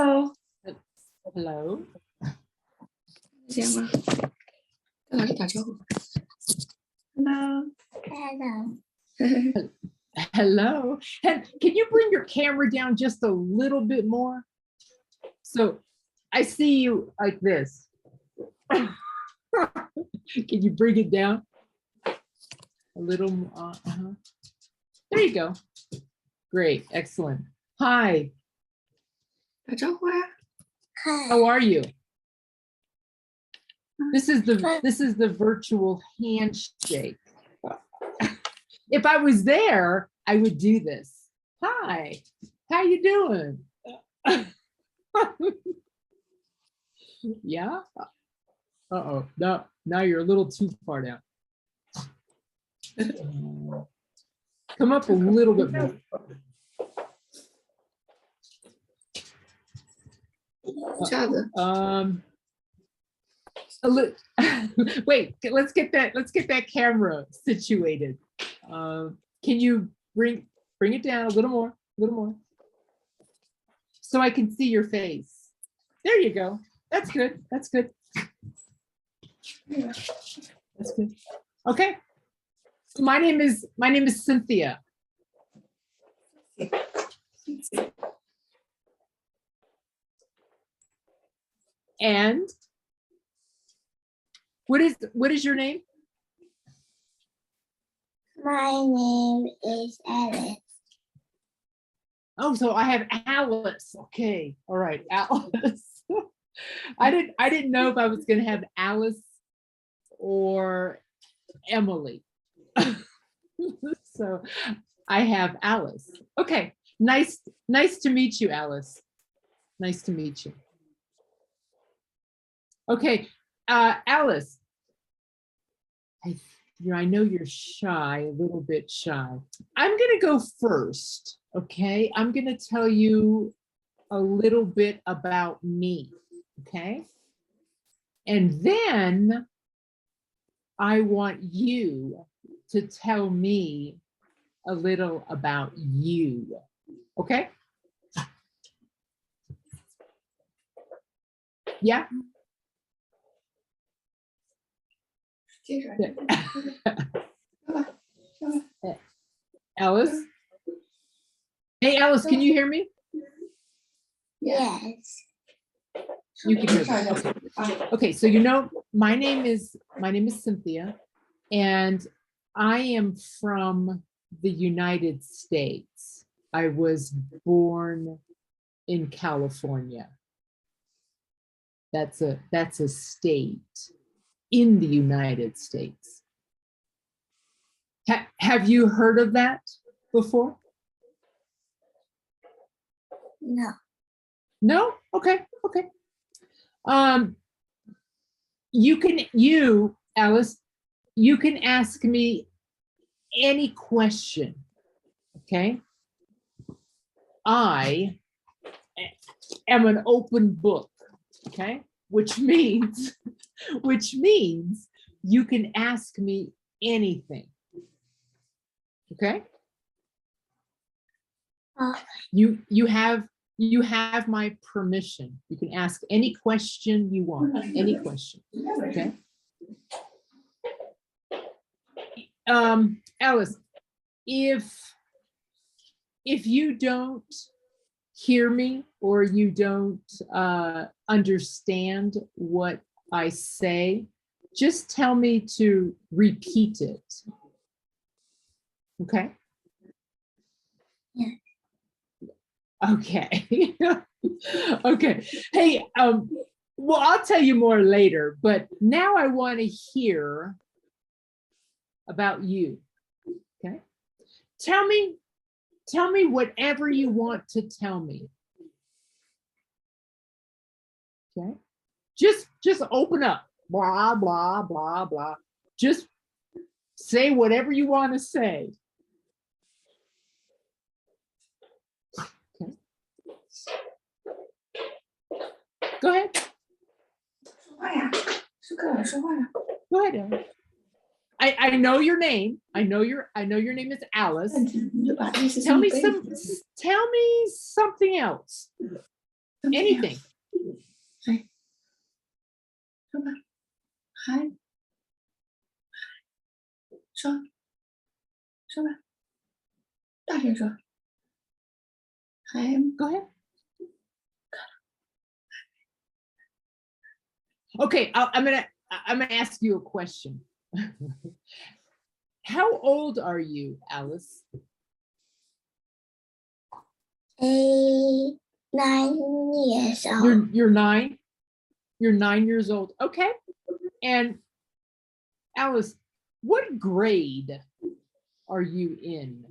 Hello， Hello. 这样吗？跟老师打招呼。Hello. Hello. And can you bring your camera down just a little bit more? So I see you like this. Can you bring it down a little more? There you go. Great. Excellent. Hi. 打招呼啊。 How are you? This is the virtual handshake. If I was there, I would do this. Hi, how you doing? Yeah. Uh-oh. No, now you're a little too far down. Come up a little bit more. Wait, let's get that camera situated. Can you bring it down a little more, so I can see your face? There you go. That's good. That's good. That's good. Okay. My name is Cynthia. And what is your name? My name is Alice. Oh, so I have Alice. Okay. All right, Alice. I didn't know if I was going to have Alice or Emily. So I have Alice. Okay. Nice to meet you, Alice. Nice to meet you. Okay, Alice. I know you're shy, a little bit shy. I'm gonna go first, okay? I'm gonna tell you a little bit about me, okay? And then I want you to tell me a little about you, okay? Yeah? Alice? Hey, Alice, can you hear me? Yes. You can hear me. Okay, so my name is Cynthia, and I am from the United States. I was born in California. That's a state in the United States. Have you heard of that before? No. No? Okay. Alice, you can ask me any question, okay? I am an open book, okay? Which means you can ask me anything, okay? You have my permission. You can ask any question you want, any question, okay? Alice, if you don't hear me or you don't understand what I say, just tell me to repeat it. Okay? Yeah. Okay. Okay. Hey, well, I'll tell you more later, but now I want to hear about you. Okay? Tell me whatever you want to tell me. Okay? Just open up. Blah, blah, blah, blah. Just say whatever you want to say. Okay. Go ahead. Go ahead, Alice. I know your name. I know your name is Alice. Tell me something else. anything. 说吧，还说吧，大声说，还 Go ahead. Okay, I'm gonna ask you a question. How old are you, Alice? 9 years old. You're 9. You're 9 years old. Okay. And Alice, what grade are you in?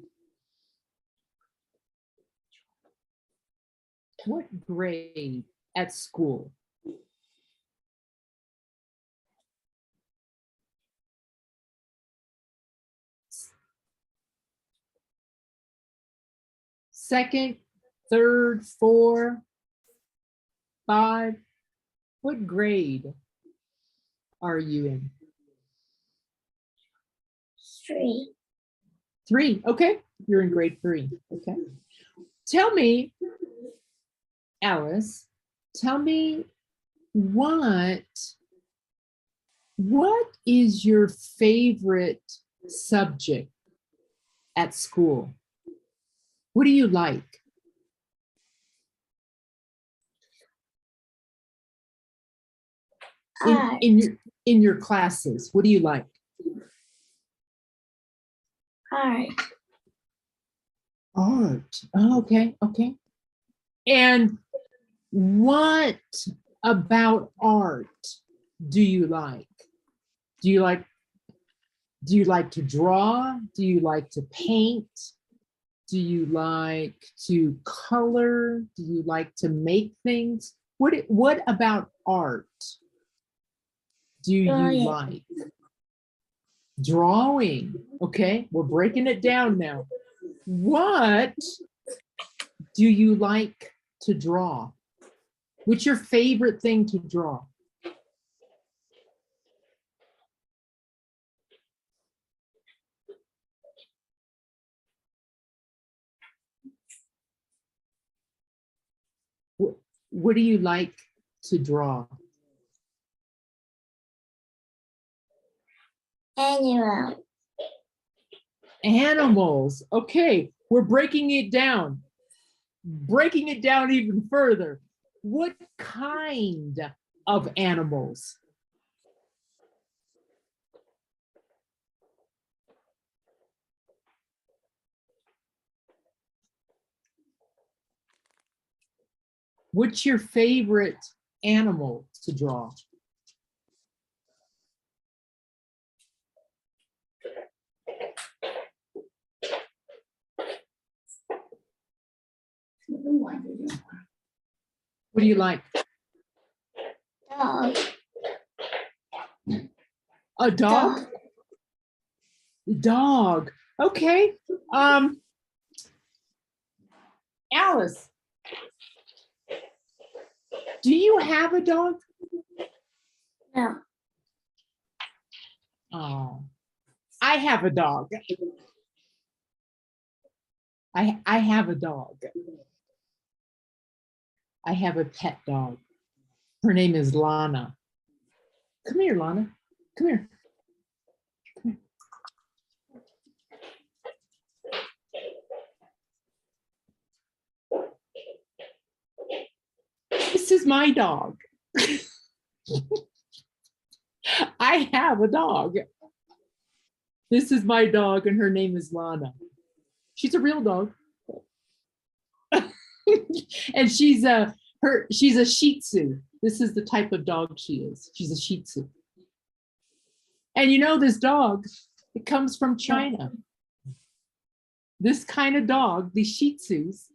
What grade at school? Second, third, 4, 5. What grade are you in? 3. 3. Okay. You're in grade 3. Okay. Tell me, Alice, tell me what is your favorite subject at school? What do you like? Art. In your classes, what do you like? Art. Art. Oh, okay, okay. And what about art do you like? Do you like to draw? Do you like to paint? Do you like to color? Do you like to make things? What about art do you Drawing. like? Drawing. Okay, we're breaking it down now. What do you like to draw? What's your favorite thing to draw? What do you like to draw? Animal. Animals. Okay, we're breaking it down. Breaking it down even further. What kind of animals? What's your favorite animal to draw? What do you like? Dog. A dog? Dog. Okay. Alice, do you have a dog? No. Oh, I have a dog. I have a dog. I have a pet dog. Her name is Lana. Come here, Lana. Come here. Come here. This is my dog. I have a dog. This is my dog, and her name is Lana. She's a real dog. And she's a Shih Tzu. This is the type of dog she is. She's a Shih Tzu. And you know, this dog, it comes from China. This kind of dog, the Shih Tzus,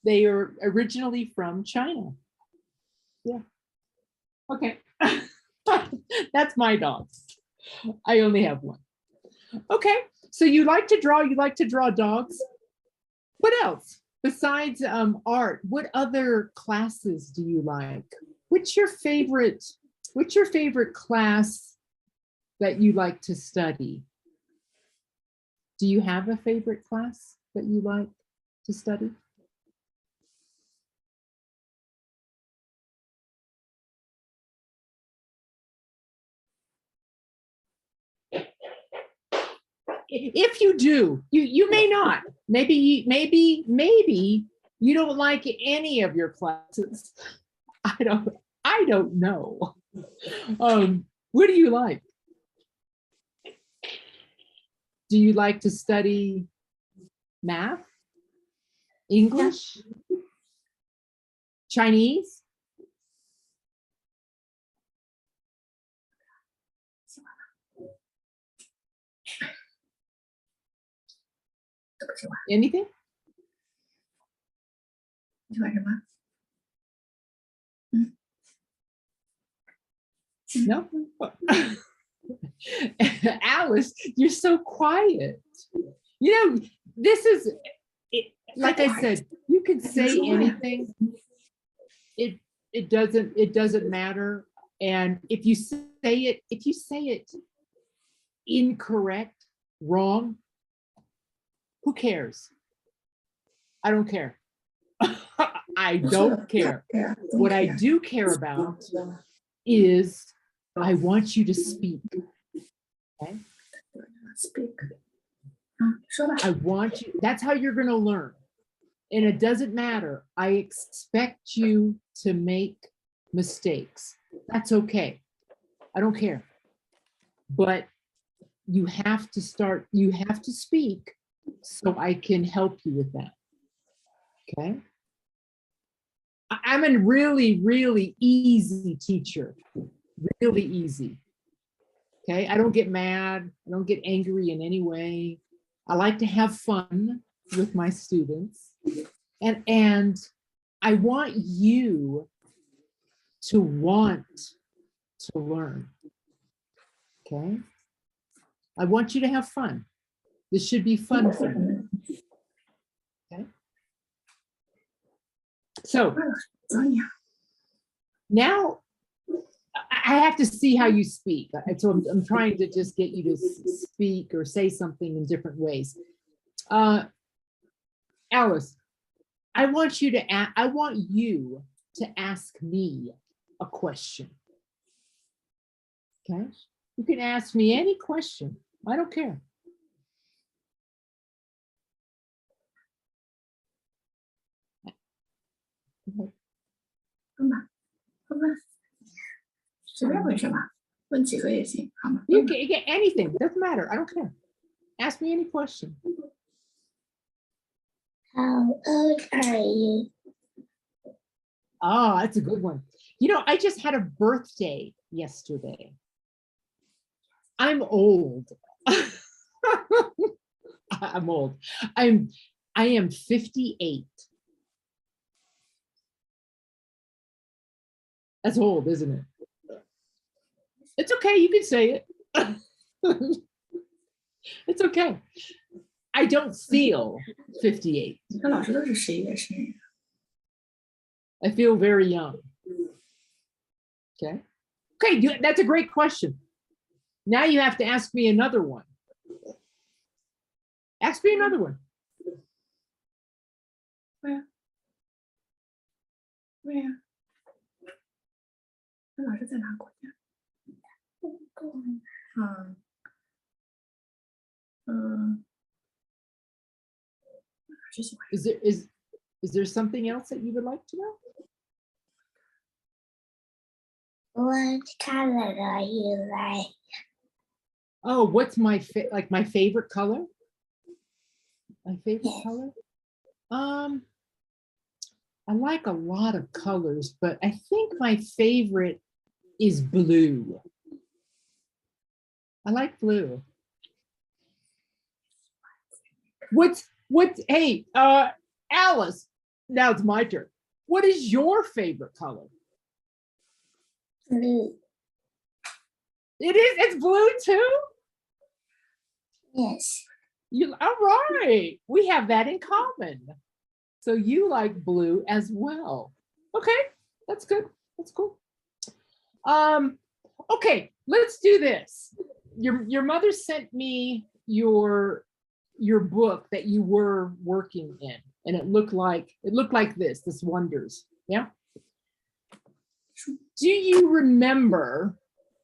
they are originally from China. Yeah. Okay. That's my dog. I only have one. Okay. So you like to draw dogs. What else? Besides art, what other classes do you like? What's your favorite class that you like to study? Do you have a favorite class that you like to study? If you do, you may not. Maybe you don't like any of your classes. I don't know. What do you like? Do you like to study math, English, Chinese? Anything? 你喜欢什么？ No? Alice, you're so quiet. You know, this is, like I said, you can say anything. It doesn't matter. And if you say it incorrect, wrong, who cares? I don't care. I don't care. What I do care about is I want you to speak. Okay? Speak. I want you, that's how you're going to learn. And it doesn't matter. I expect you to make mistakes. That's okay. I don't care. But you have to speak so I can help you with that. Okay? I'm a really, really easy teacher. Really easy. Okay? I don't get mad. I don't get angry in any way. I like to have fun with my students. And I want you to want to learn. Okay? I want you to have fun. This should be fun for you. Okay? So now I have to see how you speak. So I'm trying to just get you to speak or say something in different ways. Alice, I want you to ask me a question. Okay? You can ask me any question. I don't care. Okay. 随便问什么，问几个也行，好吗？ You can get anything. Doesn't matter. I don't care. Ask me any question. How old are you? Oh, that's a good one. You know, I just had a birthday yesterday. I'm old. I'm old. I am 58. That's old, isn't it? It's okay, you can say it. It's okay. I don't feel 58. 你看老师都是11月生日。 I feel very young. Okay. Okay, that's a great question. Now you have to ask me another one. Ask me another one. 对呀，对呀。那老师在哪国家？老师喜欢。 Is there something else that you would like to know? What color are you like? Oh, what's my my favorite color? My favorite Yes. color? I like a lot of colors, but I think my favorite is blue. I like blue. Hey, Alice, now it's my turn. What is your favorite color? Blue. It's blue too? Yes. All right, we have that in common. So you like blue as well. Okay, that's good, that's cool. Okay, let's do this. Your mother sent me your book that you were working in, and it looked like this Wonders. Yeah. Do you remember?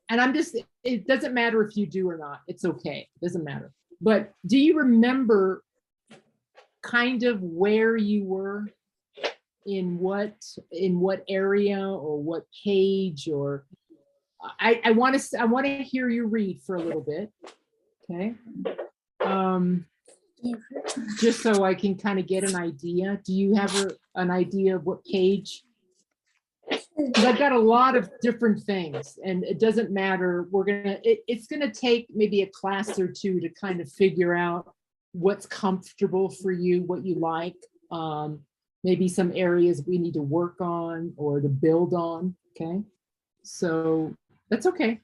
And it doesn't matter if you do or not. It's okay. It doesn't matter. But do you remember kind of where you were in what area or what page? Or I want to hear you read for a little bit. Okay. Just so I can kind of get an idea. Do you have an idea of what page? Because I've got a lot of different things, and it doesn't matter. It's gonna take maybe a class or two to kind of figure out what's comfortable for you, what you like. Maybe some areas we need to work on or to build on. Okay, so that's okay.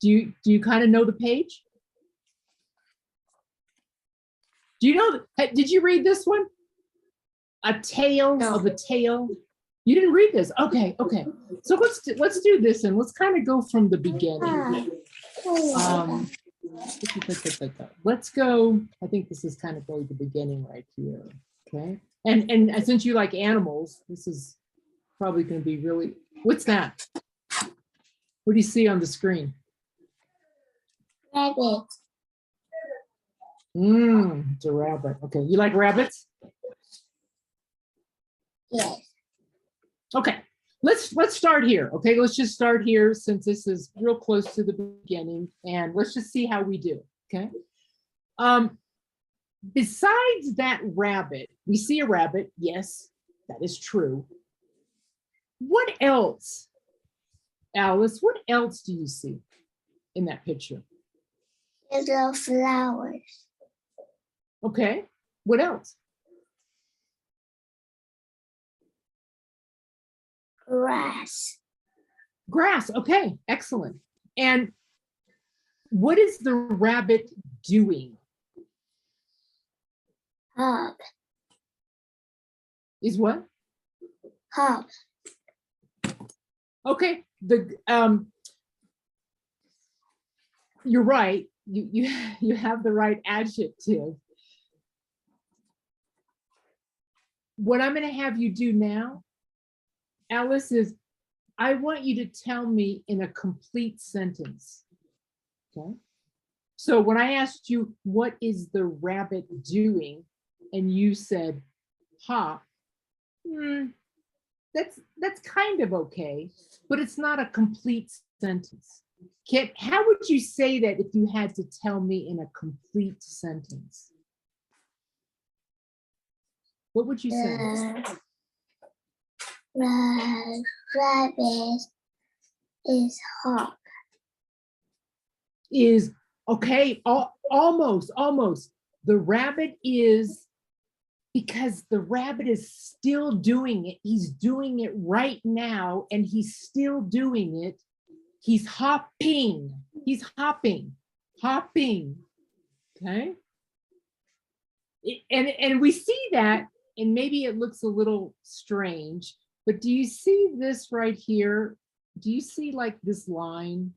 Do you kind of know the page? Do you know? Did you read this one? A tale of a tale. You didn't read this. Okay, okay. So let's do this, and let's kind of go from the beginning. Let's go. I think this is kind of really the beginning right here. Okay. And since you like animals, this is probably going to be really. What's that? What do you see on the screen? Rabbit. It's a rabbit. Okay. You like rabbits? Yes. Okay, let's start here. Okay, let's just start here since this is real close to the beginning, and let's just see how we do. Okay. Besides that rabbit, we see a rabbit. Yes, that is true. What else, Alice? What else do you see in that picture? Yellow flowers. Okay. What else? Grass. Grass. Okay, excellent. And what is the rabbit doing? Hop. Is what? Hop. Okay. You're right. You have the right adjective. What I'm going to have you do now, Alice, is I want you to tell me in a complete sentence. Okay. So when I asked you, what is the rabbit doing? And you said, hop. That's kind of okay, but it's not a complete sentence. How would you say that if you had to tell me in a complete sentence? What would you say? The rabbit is hop. Is okay, almost. The rabbit is, because the rabbit is still doing it. He's doing it right now, and he's still doing it. He's hopping. He's hopping. Okay. And we see that, and maybe it looks a little strange, but do you see this right here? Do you see like this line?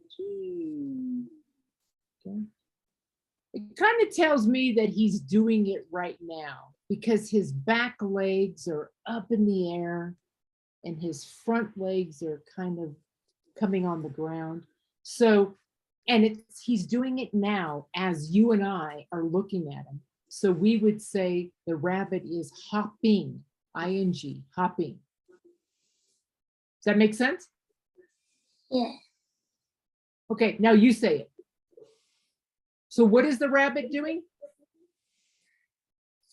Okay. It kind of tells me that he's doing it right now because his back legs are up in the air and his front legs are kind of coming on the ground. So, and he's doing it now as you and I are looking at him. So we would say the rabbit is hopping, ing, hopping. Does that make sense? Yeah. Okay, now you say it. So what is the rabbit doing?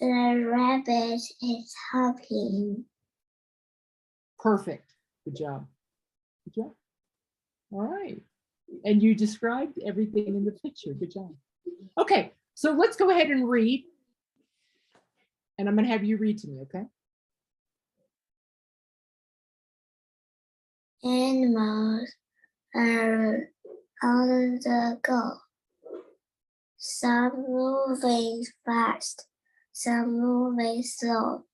The rabbit is hopping. Perfect. Good job. Good job. All right. And you described everything in the picture. Good job. Okay, so let's go ahead and read. And I'm going to have you read to me, okay? Animals are on the go. Some moving fast, some moving slow.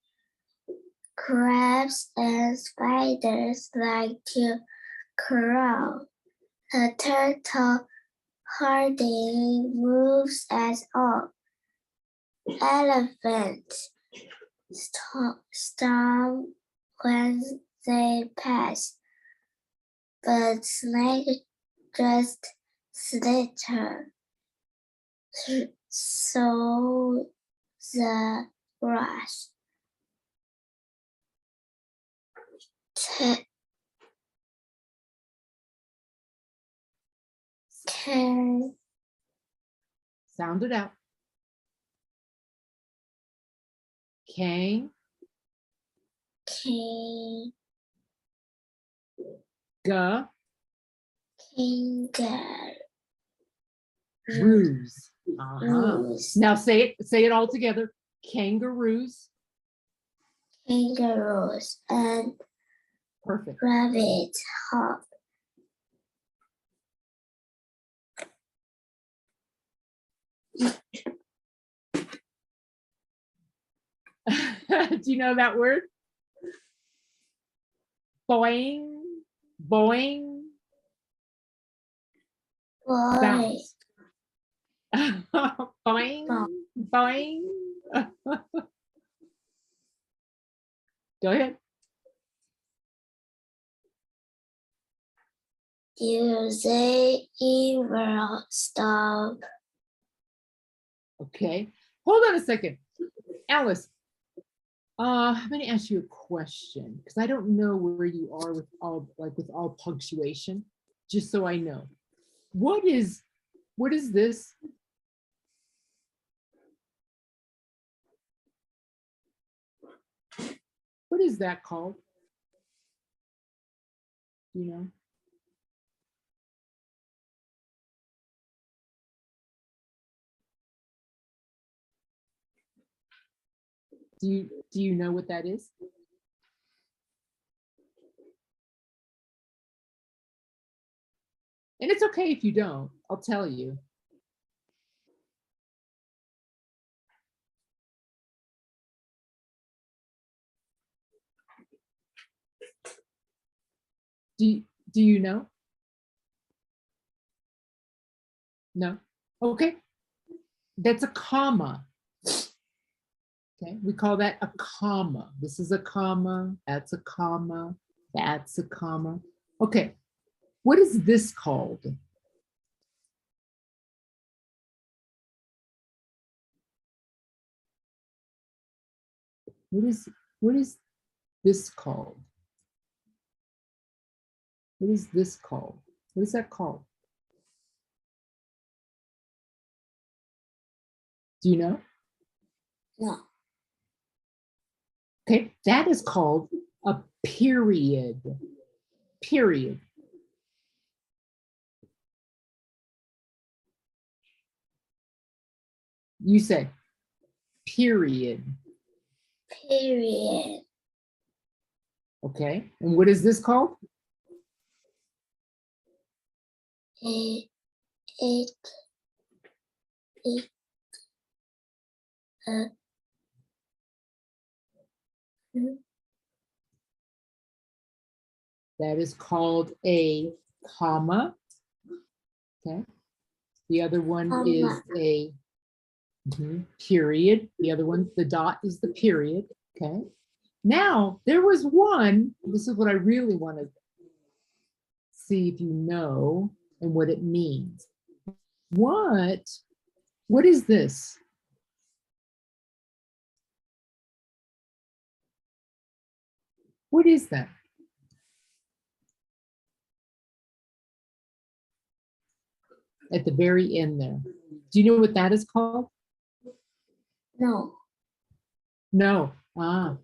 Crabs and spiders like to crawl. The turtle hardly moves at all. Elephants stomp when they pass, but snakes just slither sow the grass. Can Sound it out. Kangaroo. kangaroos. Now say it all together. Kangaroos. Kangaroos and Perfect. rabbits hop. Do you know that word? Boing, boing. Boy, Bounce. Boing, boing. Go ahead. do they ever stop? Okay. Hold on a second. Alice, I'm going to ask you a question because I don't know where you are with all punctuation, just so I know. What is this? What is that called? Do you know? Do you know what that is? And it's okay if you don't, I'll tell you. Do you know? No? Okay. That's a comma. Okay, we call that a comma. This is a comma, that's a comma, that's a comma. Okay, what is this called? What is this called? What is this called? What is that called? Do you know? No. Okay, that is called a period. Period. You say period. Period. Okay, and what is this called? It That is called a comma. Okay. The other one is a period. The other one, the dot is the period. Okay. Now, there was one, this is what I really want to see if you know and what it means. What is this? What is that? At the very end there. Do you know what that is called? no. No. Ah.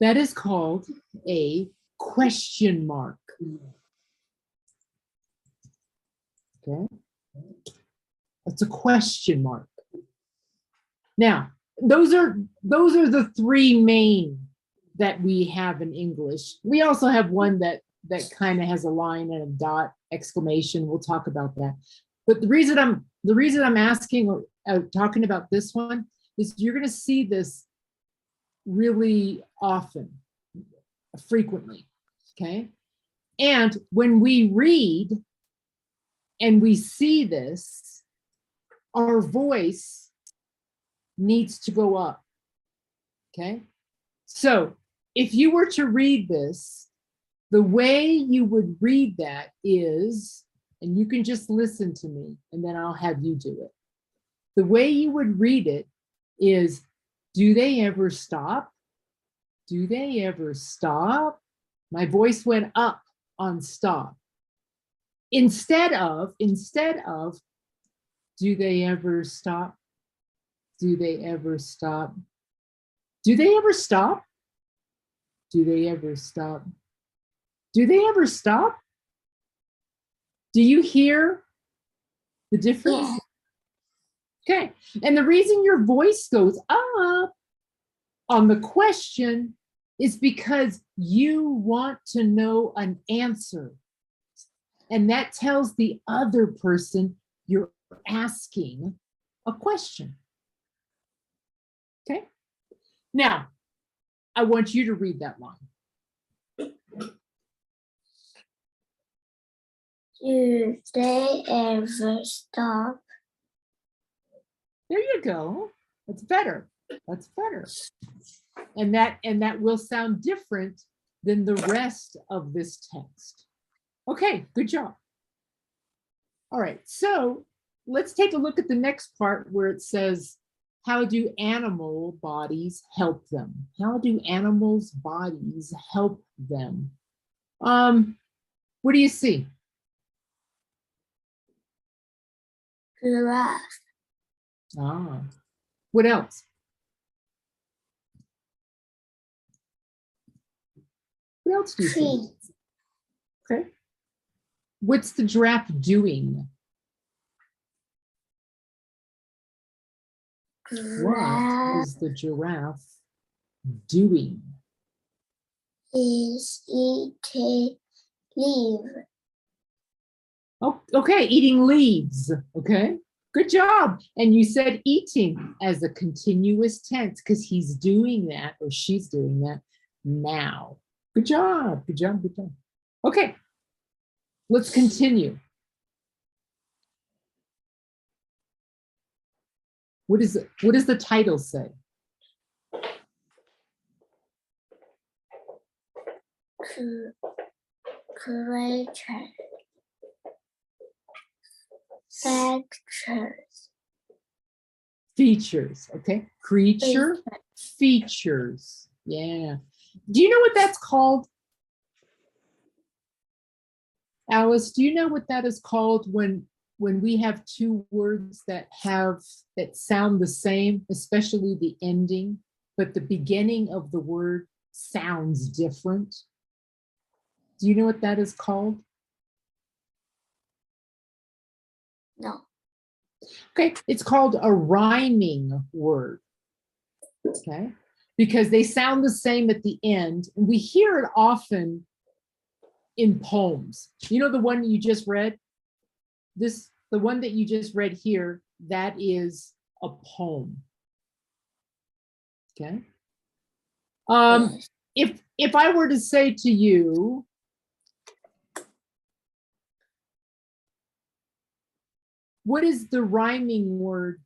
That is called a question mark. Okay. It's a question mark. Now, those are the three main that we have in English. We also have one that kind of has a line and a dot exclamation. We'll talk about that. But the reason I'm asking or talking about this one is you're going to see this really often, frequently. Okay. And when we read and we see this, our voice needs to go up. Okay. So if you were to read this, the way you would read that is, and you can just listen to me and then I'll have you do it. the way you would read it is, do they ever stop? Do they ever stop? My voice went up on stop. Instead of, do they ever stop? Do they ever stop? Do they ever stop? Do they ever stop? Do they ever stop? Do you hear the difference? Yeah. Okay, and the reason your voice goes up on the question is because you want to know an answer. And that tells the other person you're asking a question. Okay, now I want you to read that line. Do they ever stop? There you go. That's better. That's better. And that will sound different than the rest of this text. Okay, good job. All right, so let's take a look at the next part where it says, how do animal bodies help them? How do animals' bodies help them? What do you see? Giraffe. Ah, what else? What else do you see? Tree. Okay. What's the giraffe doing? What Giraffe is the giraffe doing? is eating leaf. Oh, okay, eating leaves. Okay, good job. And you said eating as a continuous tense because he's doing that or she's doing that now. Good job. Good job. Good job. Okay, let's continue. What does the title say? Creature. Factors. Features. Okay, creature features. Yeah. Do you know what that's called? Alice, do you know what that is called when we have two words that sound the same, especially the ending, but the beginning of the word sounds different? Do you know what that is called? No. Okay, it's called a rhyming word. Okay, because they sound the same at the end, and we hear it often in poems. You know the one you just read? The one that you just read here, that is a poem. Okay. If I were to say to you, what is the rhyming word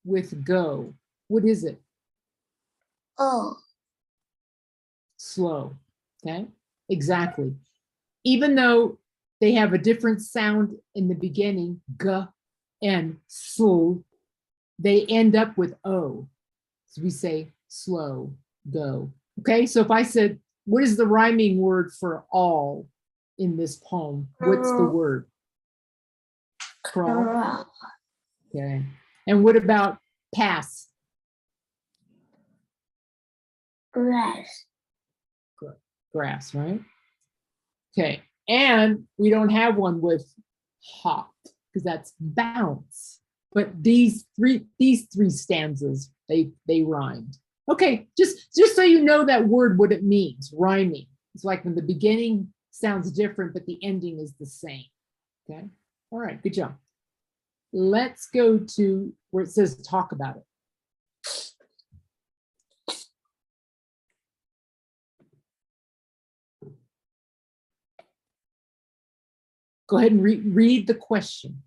with go? What is it? Oh. Slow. Okay, exactly. Even though they have a different sound in the beginning, g and sl, they end up with o. So we say slow, go. Okay, so if I said, what is the rhyming word for all in this poem? What's the word? Crawl. Okay. And what about pass? Grass. Grass, right? Okay. And we don't have one with hop because that's bounce. But these three stanzas, they rhymed. Okay, just so you know that word, what it means, rhyming. It's like when the beginning sounds different, but the ending is the same. Okay. All right, good job. Let's go to where it says talk about it. Go ahead and read the question.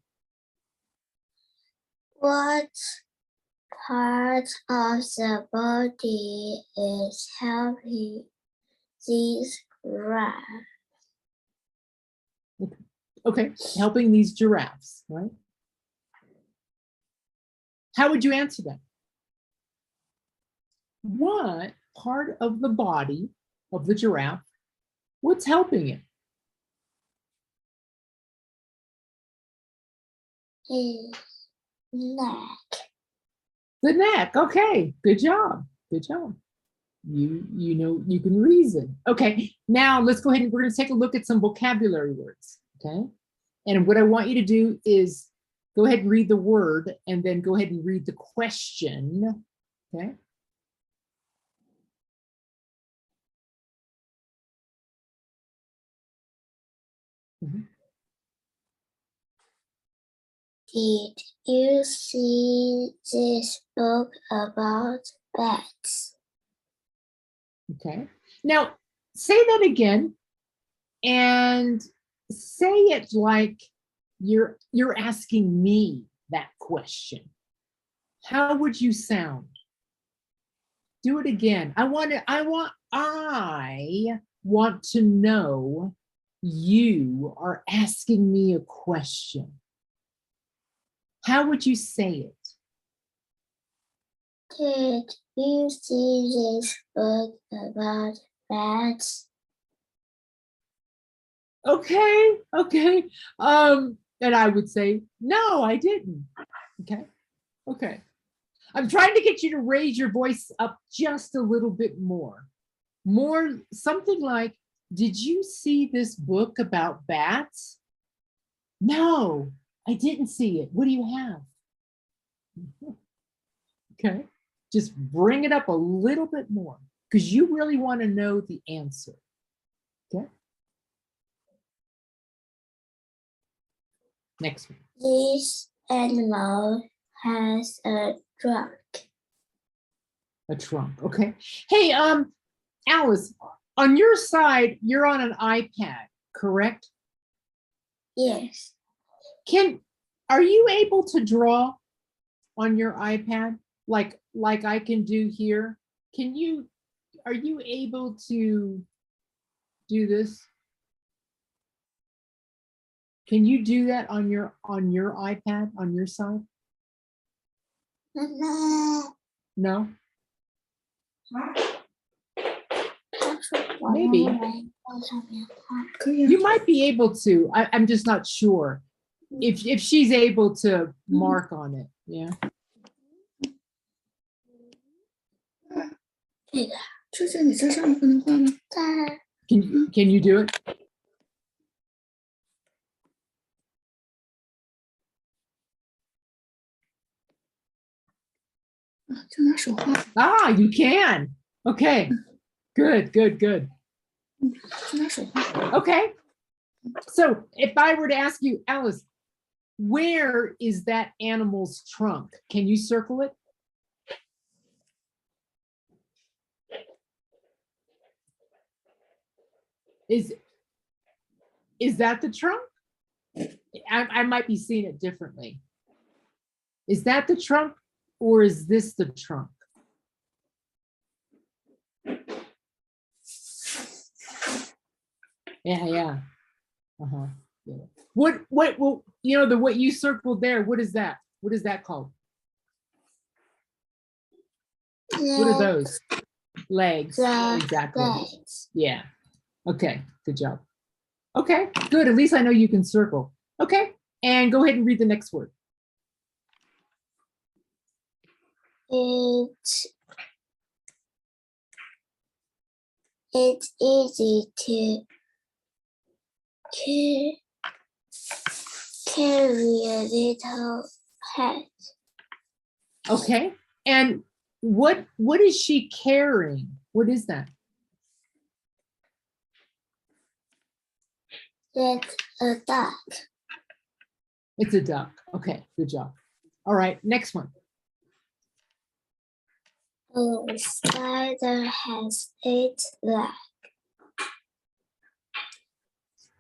What part of the body is helping these giraffes? Okay, helping these giraffes, right? How would you answer that? What part of the body of the giraffe, what's helping it? His neck. The neck. Okay, good job. Good job. You know, you can reason. Okay, now let's go ahead and we're going to take a look at some vocabulary words. Okay, and what I want you to do is go ahead and read the word and then go ahead and read the question. Okay. Mhm. Did you see this book about bats? Okay. Now say that again and say it like you're asking me that question. How would you sound? Do it again. I want to know you are asking me a question. How would you say it? Did you see this book about bats? Okay, okay. And I would say, no, I didn't. Okay, okay. I'm trying to get you to raise your voice up just a little bit more. More, something like, did you see this book about bats? No, I didn't see it. What do you have? Okay, just bring it up a little bit more because you really want to know the answer. Okay. Next one. This animal has a trunk. A trunk. Okay. Hey, Alice, on your side, you're on an iPad, correct? Yes. Are you able to draw on your iPad like I can do here? Are you able to do this? Can you do that on your iPad on your side? No? Maybe. You might be able to. I'm just not sure if she's able to mark on it. Yeah. 这在你这上面不能画吗？ Can you do it? 啊，就拿手画。 Ah, you can. Okay. Good, good, good. 就拿手画。 Okay. So if I were to ask you, Alice, where is that animal's trunk? Can you circle it? Is that the trunk? I might be seeing it differently. Is that the trunk or is this the trunk? Yeah, yeah. Uh-huh. Yeah. Well, you know, what you circled there, what is that? What is that called? What are those? Legs. Exactly. Legs. Yeah. Okay, good job. Okay, good. At least I know you can circle. Okay, and go ahead and read the next word. It's easy to carry a little hat. Okay, and what is she carrying? What is that? It's a duck. It's a duck. Okay, good job. All right, next one. A spider has 8 legs.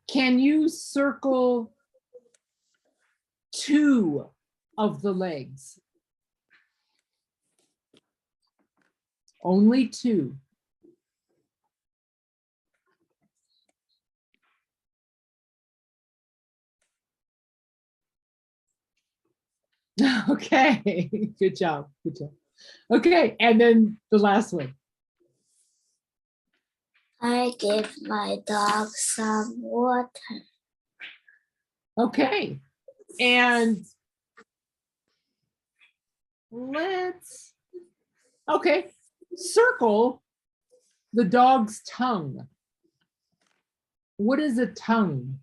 Can you circle 2 of the legs? Only 2. Okay, good job, good job. Okay, and then the last one. I give my dog some water. Okay, and let's, okay, circle the dog's tongue. What is a tongue?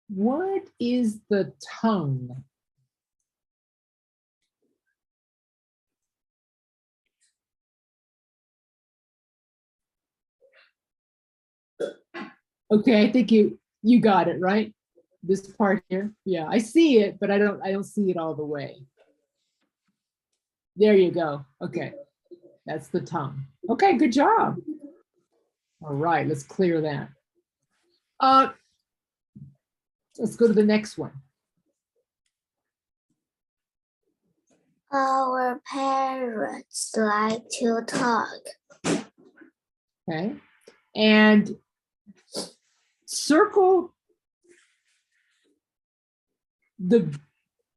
What is the tongue? Okay, I think you got it, right? This part here. Yeah, I see it, but I don't see it all the way. There you go. Okay. That's the tongue. Okay, good job. All right, let's clear that. Let's go to the next one. Our parents like to talk. Okay. And circle the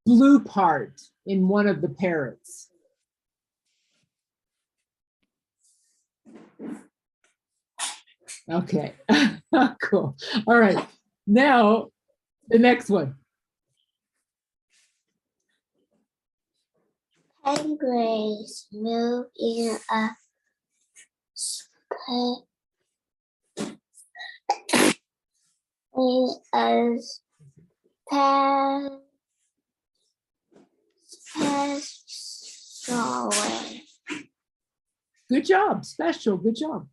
blue part in one of the parrots. Okay, cool. All right, now the next one. Penguins move in a special way. Good job, special, good job.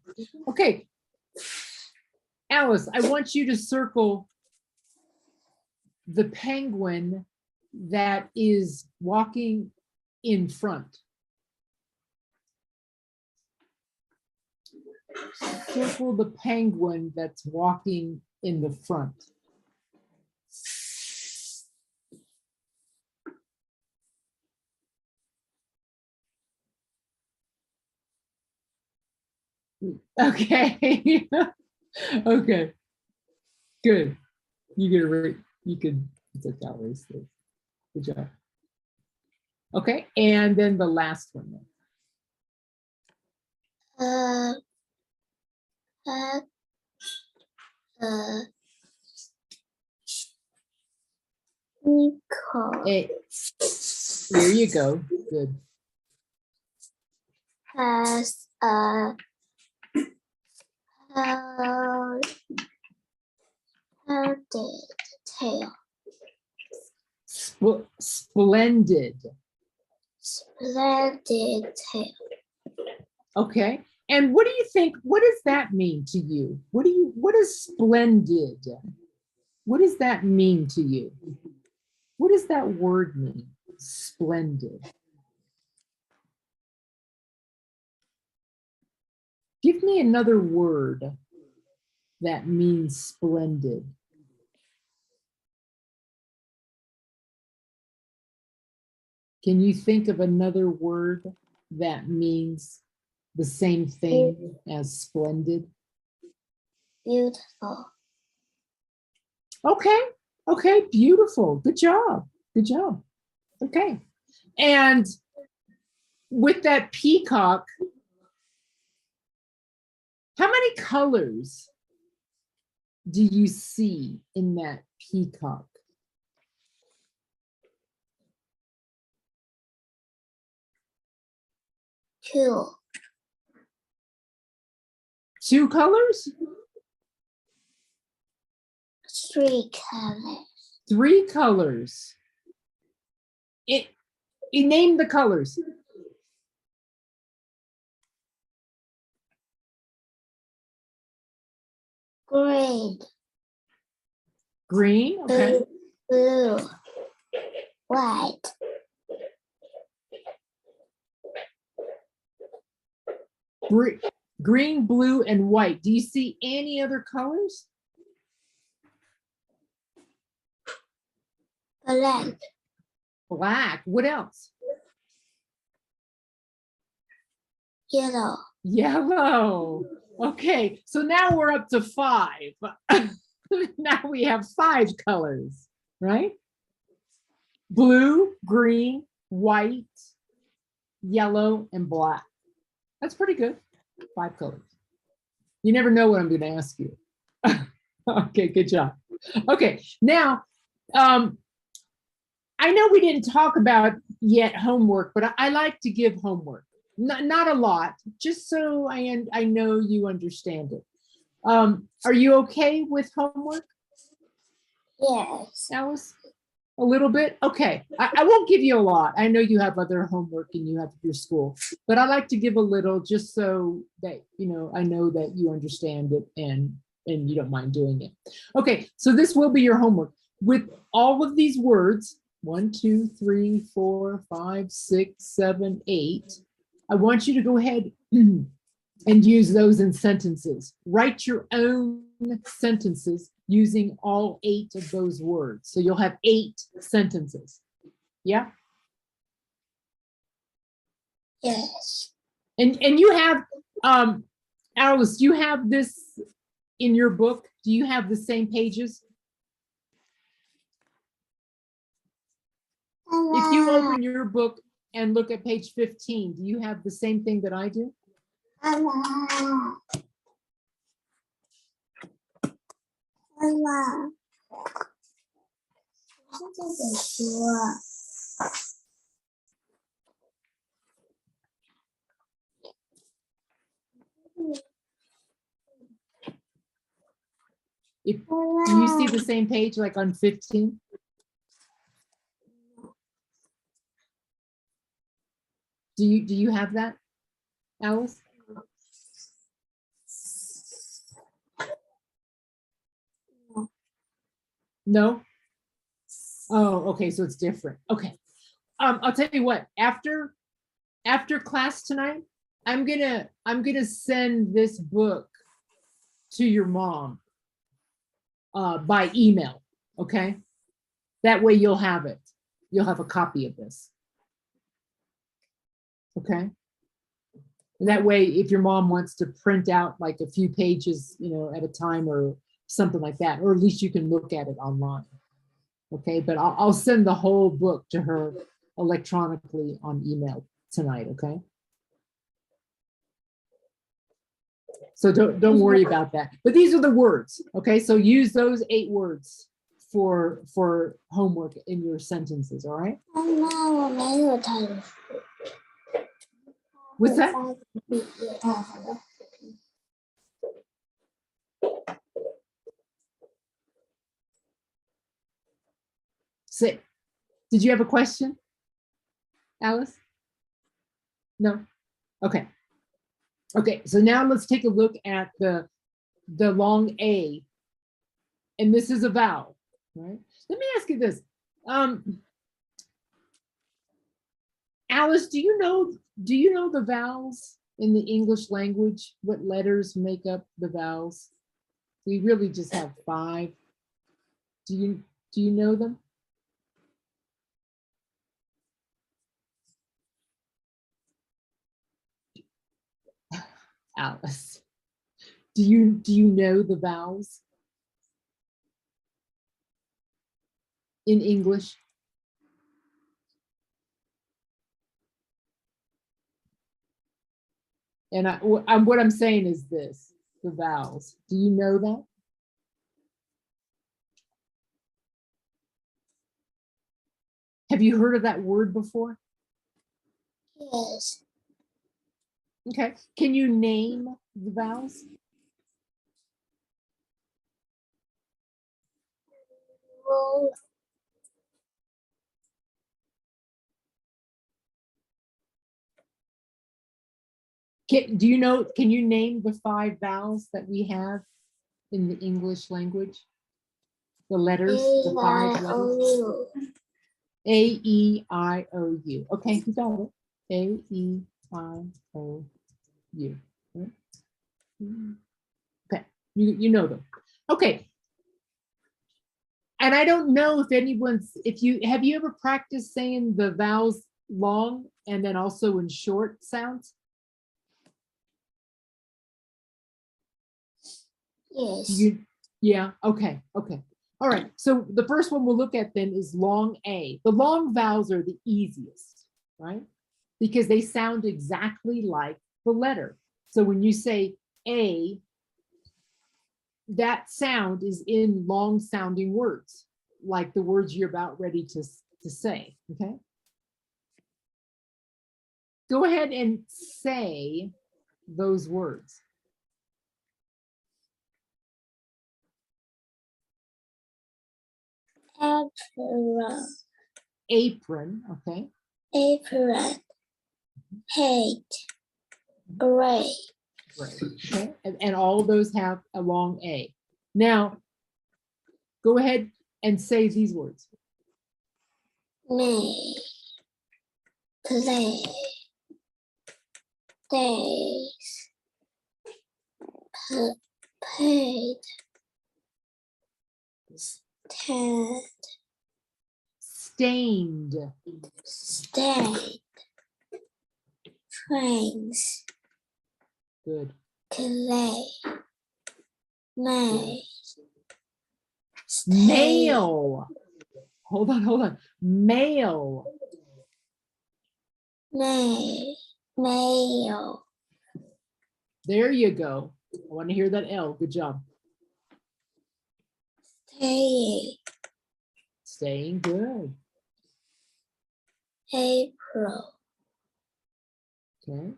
Okay, Alice, I want you to circle the penguin that is walking in front. Circle the penguin that's walking in the front. Okay. Okay. Good. You get a rate. You can take that way. Good job. Okay, and then the last one. Hey, there you go. Good. Has a pointed tail. Splendid. Splendid tail. Okay. And what do you think? What does that mean to you? What is splendid? What does that mean to you? What does that word mean? Splendid. Give me another word that means splendid. Can you think of another word that means the same thing as splendid? Beautiful. Okay, okay, beautiful. Good job, good job. Okay, and with that peacock, how many colors do you see in that peacock? Two. 2 colors? 3 colors. 3 colors. You name the colors. Green. Green, okay. Blue. White. Green, blue, and white. Do you see any other colors? Black. Black. What else? Yellow. Yellow. Okay, so now we're up to 5. Now we have 5 colors, right? Blue, green, white, yellow, and black. That's pretty good. 5 colors. You never know what I'm going to ask you. Okay, good job. Okay, now, I know we didn't talk about yet homework, but I like to give homework. Not a lot, just so I know you understand it. Are you okay with homework, Yes. Alice? A little bit? Okay, I won't give you a lot. I know you have other homework and you have your school, but I like to give a little just so that, I know that you understand it and you don't mind doing it. Okay, so this will be your homework. With all of these words, 1, 2, 3, 4, 5, 6, 7, 8, I want you to go ahead and use those in sentences. Write your own sentences using all 8 of those words. So you'll have 8 sentences. Yeah? Yes. And you have, Alice, you have this in your book? Do you have the same pages? If you open your book and look at page 15, do you have the same thing that I do? If do you see the same page like on 15? Do you have that, Alice? No? Oh, okay, so it's different. Okay. I'll tell you what, after class tonight, I'm gonna send this book to your mom by email, okay? That way you'll have it. You'll have a copy of this. Okay? And that way, if your mom wants to print out like a few pages, at a time or something like that, or at least you can look at it online. Okay, but I'll send the whole book to her electronically on email tonight, okay? So don't worry about that. But these are the words, okay? So use those 8 words for homework in your sentences, all right? What's that? Say, did you have a question, Alice? No? Okay. Okay, so now let's take a look at the long A. And this is a vowel, right? Let me ask you this. Alice, do you know the vowels in the English language? What letters make up the vowels? We really just have 5. Do you know them? Alice, do you know the vowels in English? And what I'm saying is this, the vowels. Do you know that? Have you heard of that word before? Yes. Okay. Can you name the vowels? Roll. Can you name the 5 vowels that we have in the English language? The letters, the 5 letters. A, E, I, O, U. Okay, you got it. A, E, I, O, U. Okay, you know them. Okay. And I don't know if have you ever practiced saying the vowels long and then also in short sounds? Yes. Do Yeah, okay, okay. All right, so the first one we'll look at then is long A. The long vowels are the easiest, right? Because they sound exactly like the letter. So when you say A, that sound is in long sounding words, like the words you're about ready to say, okay? Go ahead and say those words. Apron. Apron, okay? Apron. Hate. Gray. Right. Okay. And all of those have a long A. Now, go ahead and say these words. May. Play. Days. Paid. Stand. Stained. Stayed. Trains. Good. Clay. May. Mail. Hold on. Mail. May. Mail. There you go. I want to hear that L. Good job. Stay. Staying good. April. Okay.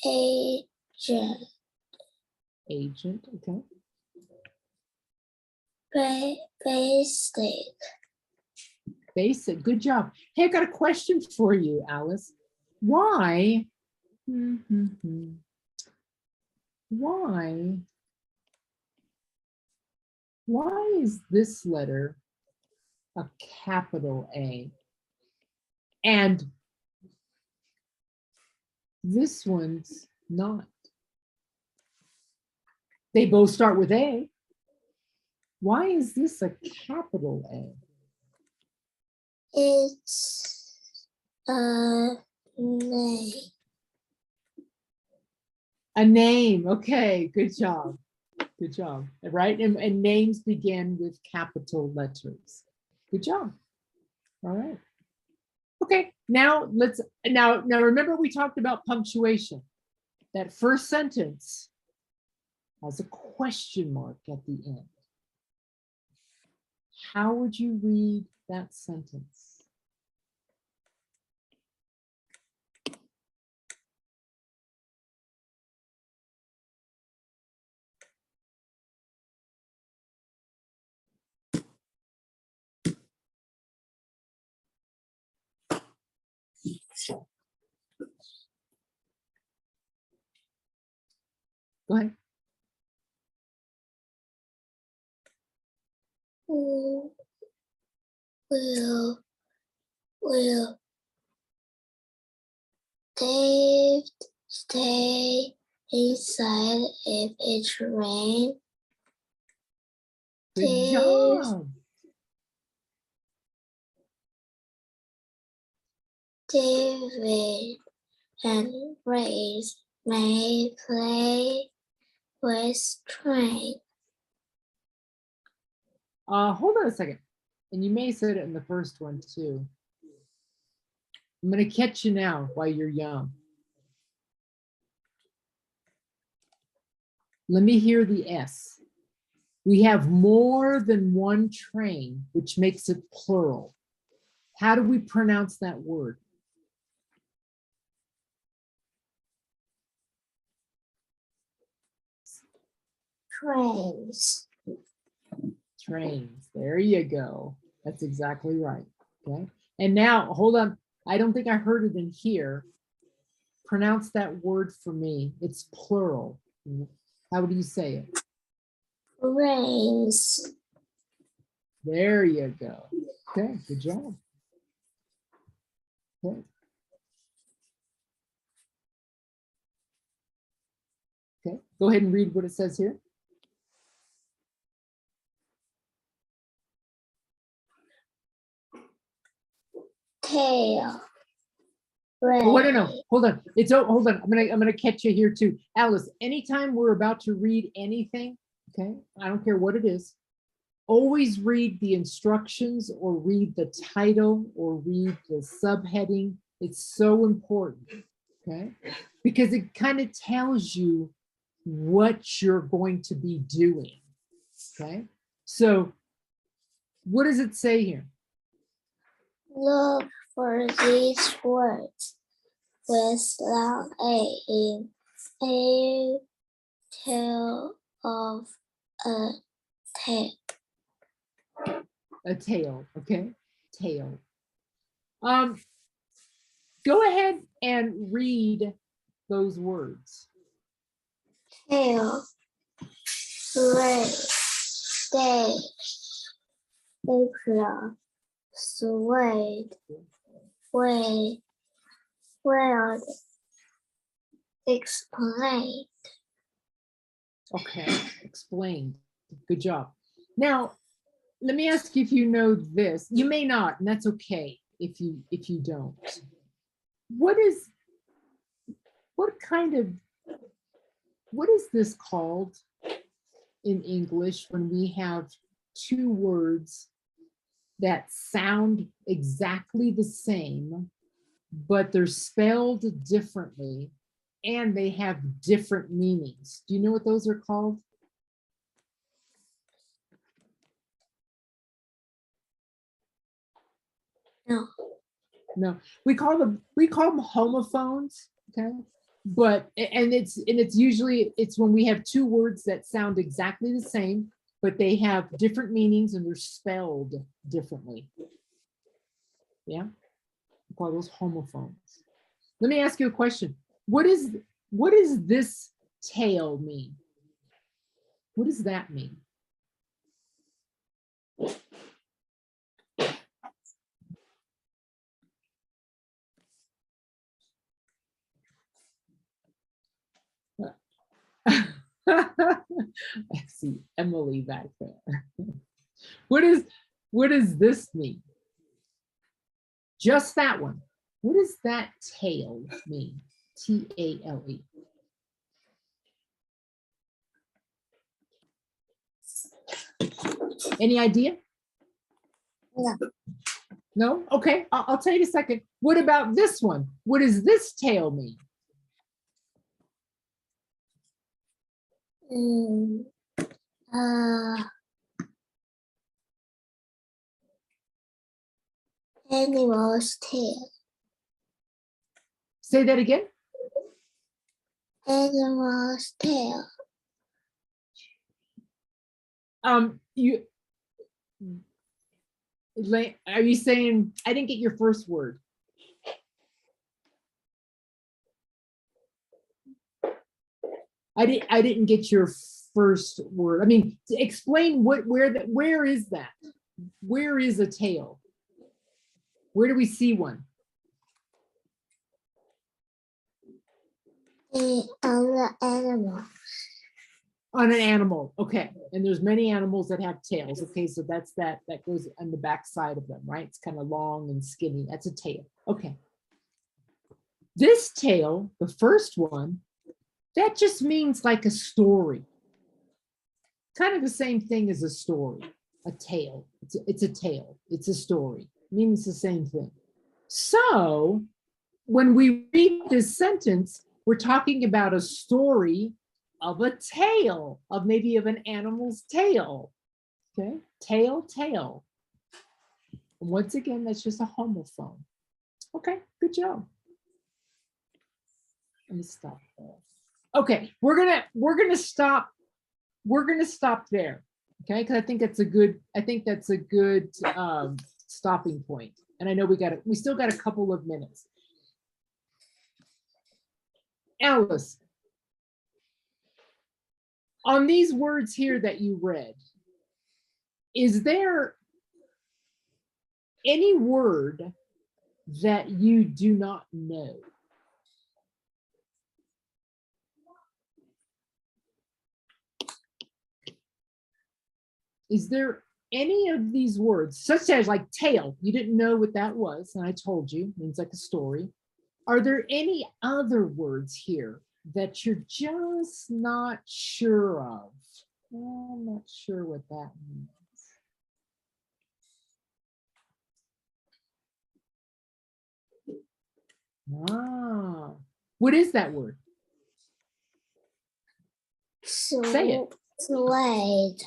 Agent. Agent. Okay. Basic. Basic. Good job. Hey, I got a question for you, Alice. Why? Why is this letter a capital A? And this one's not. They both start with A. Why is this a capital A? It's a name. A name. Okay, good job. Good job. Right? And names begin with capital letters. Good job. All right. Okay, now now remember we talked about punctuation. That first sentence has a question mark at the end. How would you read that sentence? Go ahead. Will Dave stay inside if it rains? Good job. David and Grace may play with train. Hold on a second. And you may have said it in the first one too. I'm going to catch you now while you're young. Let me hear the S. We have more than one train, which makes it plural. How do we pronounce that word? Trains. Trains. There you go. That's exactly right. Okay. And now, hold on. I don't think I heard it in here. Pronounce that word for me. It's plural. How do you say it? Rains. There you go. Okay, good job. Okay. Okay, go ahead and read what it says here. Tail. Oh, no. Hold on. Hold on. I'm gonna catch you here too. Alice, anytime we're about to read anything, Okay, I don't care what it is. Always read the instructions or read the title or read the subheading. It's so important, okay? Because it kind of tells you what you're going to be doing, okay? So what does it say here? Look for these words with long A in a tail of a tail. A tail, okay? Tail. Go ahead and read those words. Tail, red, day, April, suede, way, world, explain. Okay, explained. Good job. Now, let me ask you if you know this. You may not, and that's okay if you don't. What is this called in English when we have two words that sound exactly the same, but they're spelled differently and they have different meanings? Do you know what those are called? No. No, we call them homophones, okay? But it's usually when we have two words that sound exactly the same, but they have different meanings and they're spelled differently. Yeah, we call those homophones. Let me ask you a question. What does this tail mean? What does that mean? I see Emily back there. What does this mean? Just that one. What does that tail mean? T-A-L-E. Any idea? No. No? Okay, I'll tell you in a second. What about this one? What does this tail mean? Animal's tail. Say that again. Animal's tail. Are you saying, I didn't get your first word? I didn't get your first word. I mean, to explain where is that? Where is a tail? Where do we see one? On the animal. On an animal, okay. And there's many animals that have tails. Okay, so that goes on the back side of them, right? It's kind of long and skinny. That's a tail. Okay. This tail, the first one, that just means like a story. Kind of the same thing as a story, a tale. It's a tale. It's a story. It means the same thing. So when we read this sentence, we're talking about a story of a tale, of maybe of an animal's tail. Okay, tail. And once again, that's just a homophone. Okay, good job. Let me stop there. Okay, we're gonna stop there. Okay, because I think that's a good stopping point. And I know we still got a couple of minutes. Alice, on these words here that you read, is there any word that you do not know? Is there any of these words, such as like tail, you didn't know what that was, and I told you, it means like a story. Are there any other words here that you're just not sure of? I'm not sure what that means. Ah, what is that word? Say it. Suede.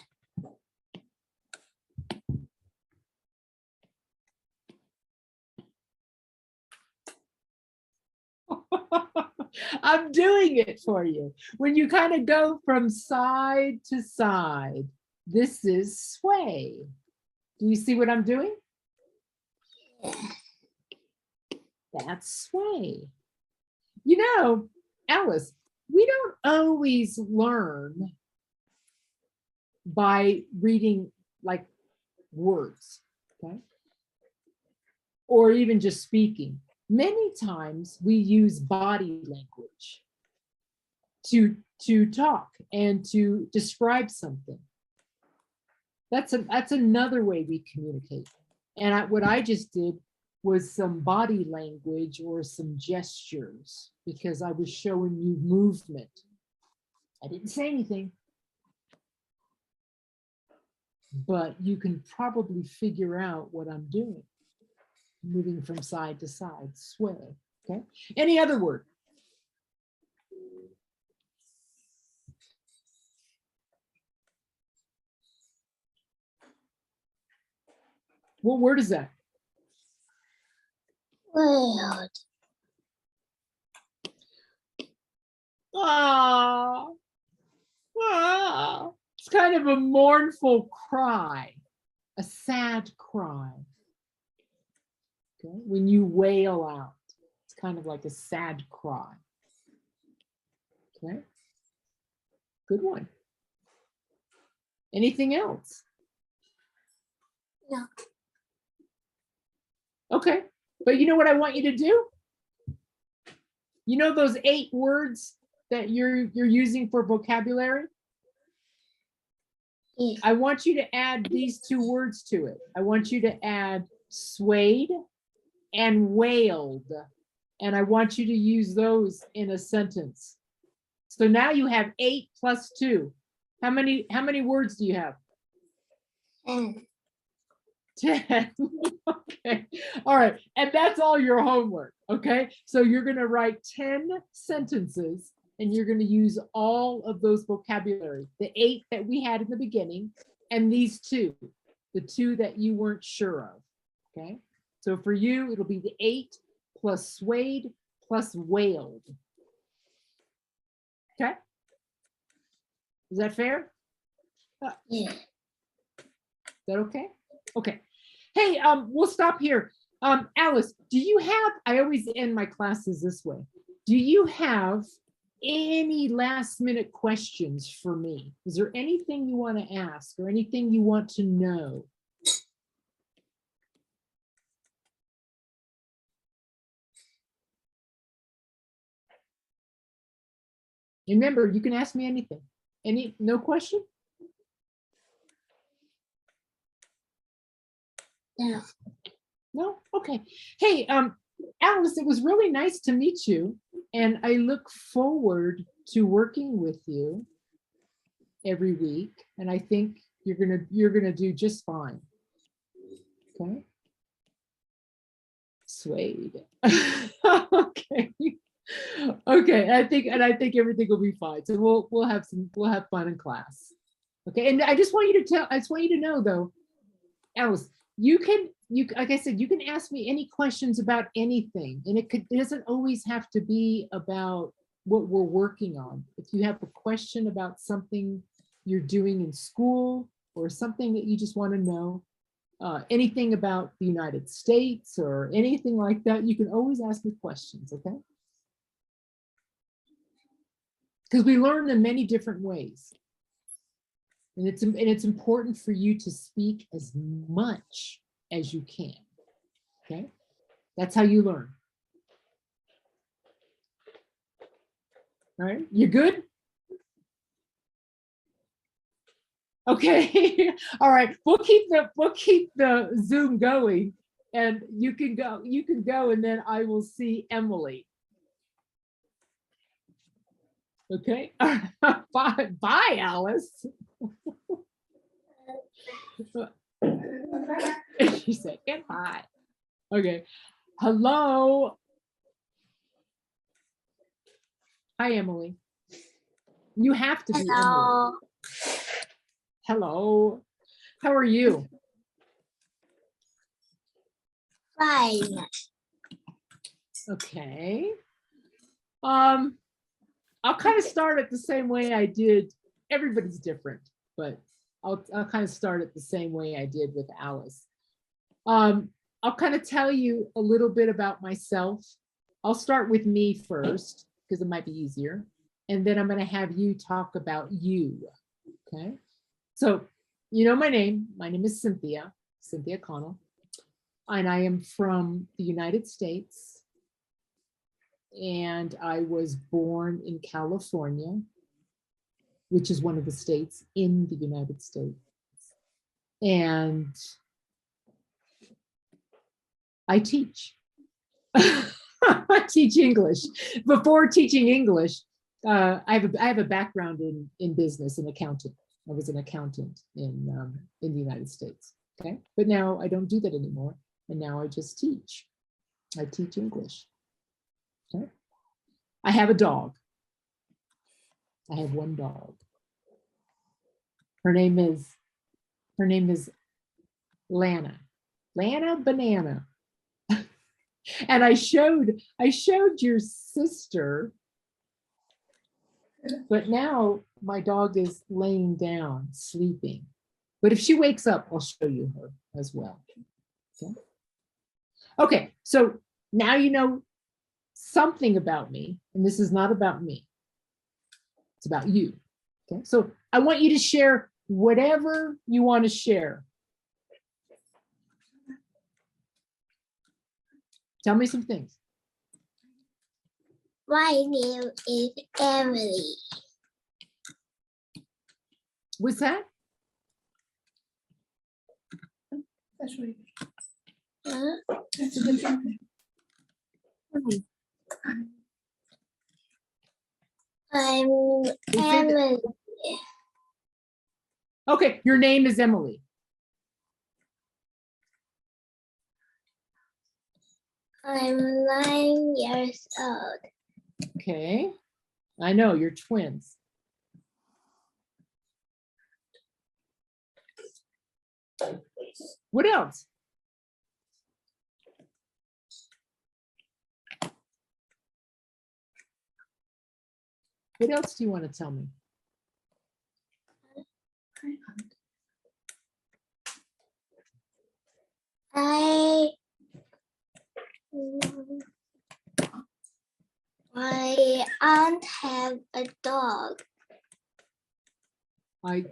I'm doing it for you. When you kind of go from side to side, this is sway. Do you see what I'm doing? That's sway. You know, Alice, we don't always learn by reading like words, okay? Or even just speaking. Many times we use body language to talk and to describe something. That's another way we communicate. And what I just did was some body language or some gestures because I was showing you movement. I didn't say anything, but you can probably figure out what I'm doing. Moving from side to side, sway, okay? Any other word? What word is that? Wild. Ah, it's kind of a mournful cry, a sad cry. Okay, when you wail out, it's kind of like a sad cry. Okay, good one. Anything else? No. Okay, but you know what I want you to do? You know those 8 words that you're using for vocabulary? Yeah. I want you to add these 2 words to it. I want you to add swayed and wailed. And I want you to use those in a sentence. So now you have 8 plus 2. How many words do you have? 10. 10. Okay. All right. And that's all your homework. Okay. So you're going to write 10 sentences and you're going to use all of those vocabulary, the 8 that we had in the beginning, and these 2, the 2 that you weren't sure of. Okay. So for you, it'll be the 8 plus swayed plus wailed. Okay. Is that fair? Yeah. Is that okay? Okay. Hey, we'll stop here. Alice, do you have, I always end my classes this way. Do you have any last minute questions for me? Is there anything you want to ask or anything you want to know? Remember, you can ask me anything. No question? No. No? Okay. Hey, Alice, it was really nice to meet you. And I look forward to working with you every week. And I think you're gonna do just fine. Okay. Swayed. Okay. Okay. I think everything will be fine. So we'll have fun in class. Okay. And I just want you to know though, Alice, you like I said, you can ask me any questions about anything, and it doesn't always have to be about what we're working on. If you have a question about something you're doing in school or something that you just want to know, anything about the United States or anything like that, you can always ask me questions, okay? Because we learn in many different ways. And it's important for you to speak as much as you can, okay? That's how you learn. All right, you good? Okay, all right, we'll keep the Zoom going and you can go and then I will see Emily. Okay, bye, Alice. She said, get hot. Okay. Hello. Hi, Emily. You have to be Emily. Hello. Hello. How are you? Fine. Okay. I'll kind of start it the same way I did. Everybody's different, but I'll kind of start it the same way I did with Alice. I'll kind of tell you a little bit about myself. I'll start with me first because it might be easier. And then I'm going to have you talk about you. Okay. So, you know my name. My name is Cynthia Connell. And I am from the United States. And I was born in California, which is one of the states in the United States. And I teach. I teach English. Before teaching English, I have a background in business and accounting. I was an accountant in the United States. Okay, but now I don't do that anymore, and now I just teach. I teach English. Okay. I have a dog. I have one dog. Her name is Lana. Lana Banana. And I showed your sister, but now my dog is laying down, sleeping. But if she wakes up, I'll show you her as well. Okay. Okay, so now you know something about me, and this is not about me. It's about you. Okay, so I want you to share whatever you want to share. Tell me some things. My name is Emily. What's that? That's right. Huh? That's a good thing. I'm Emily. Okay, your name is Emily. I'm 9 years old. Okay, I know you're twins. What else? What else do you want to tell me? My aunt have a dog.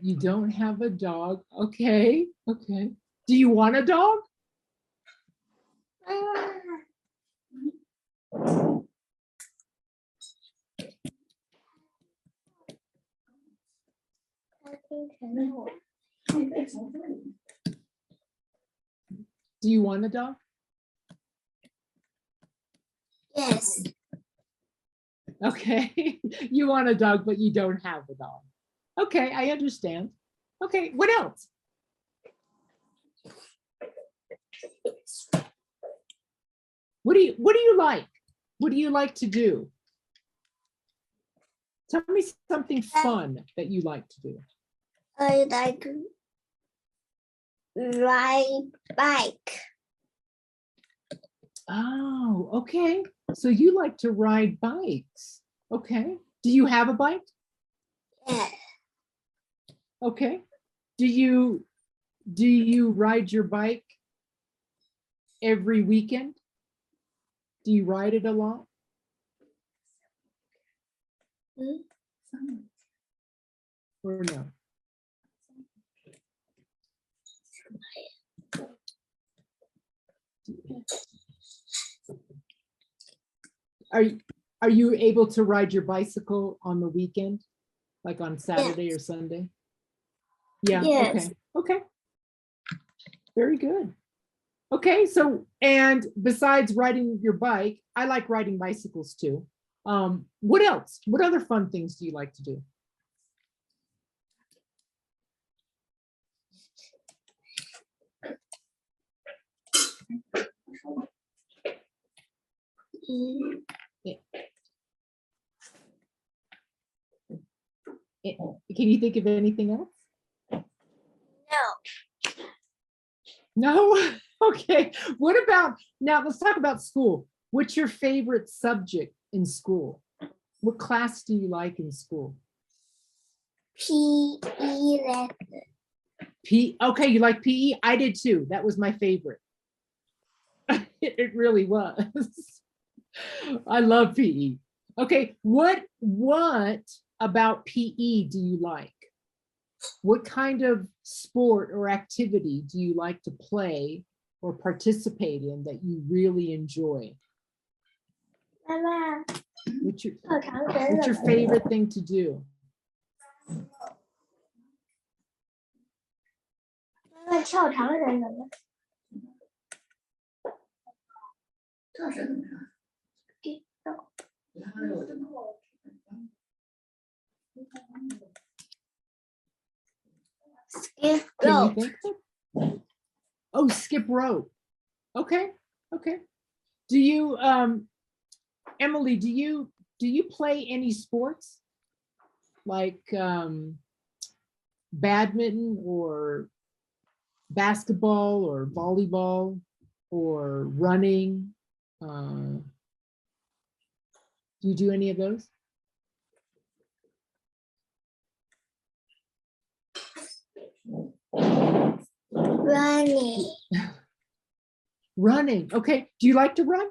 You don't have a dog. Okay, okay. Do you want a dog? I think I know. Do you want a dog? Yes. Okay, you want a dog, but you don't have a dog. Okay, I understand. Okay, what else? What do you like? What do you like to do? Tell me something fun that you like to do. I like ride bike. Oh, okay. So you like to ride bikes. Okay. Do you have a bike? Yeah. Okay. Do you ride your bike every weekend? Do you ride it a lot? Or no? Are you able to ride your bicycle on the weekend, like on Saturday or Sunday? Yeah. Yes. Okay. Okay. Very good. Okay. So, and besides riding your bike, I like riding bicycles too. What else? What other fun things do you like to do? Can you think of anything else? No. No? Okay. What about, now let's talk about school. What's your favorite subject in school? What class do you like in school? PE lesson. Okay, you like PE? I did too. That was my favorite. It really was. I love PE. Okay, what about PE do you like? What kind of sport or activity do you like to play or participate in that you really enjoy? Mama, What's your favorite thing to do? 妈妈跳长绳怎么？这是怎么样？给到 skip Can you rope. think of it? Oh, skip rope. Okay, okay. Do you, Emily, do you play any sports? Like badminton or basketball or volleyball or running? Do you do any of those? Running. Running. Okay. Do you like to run?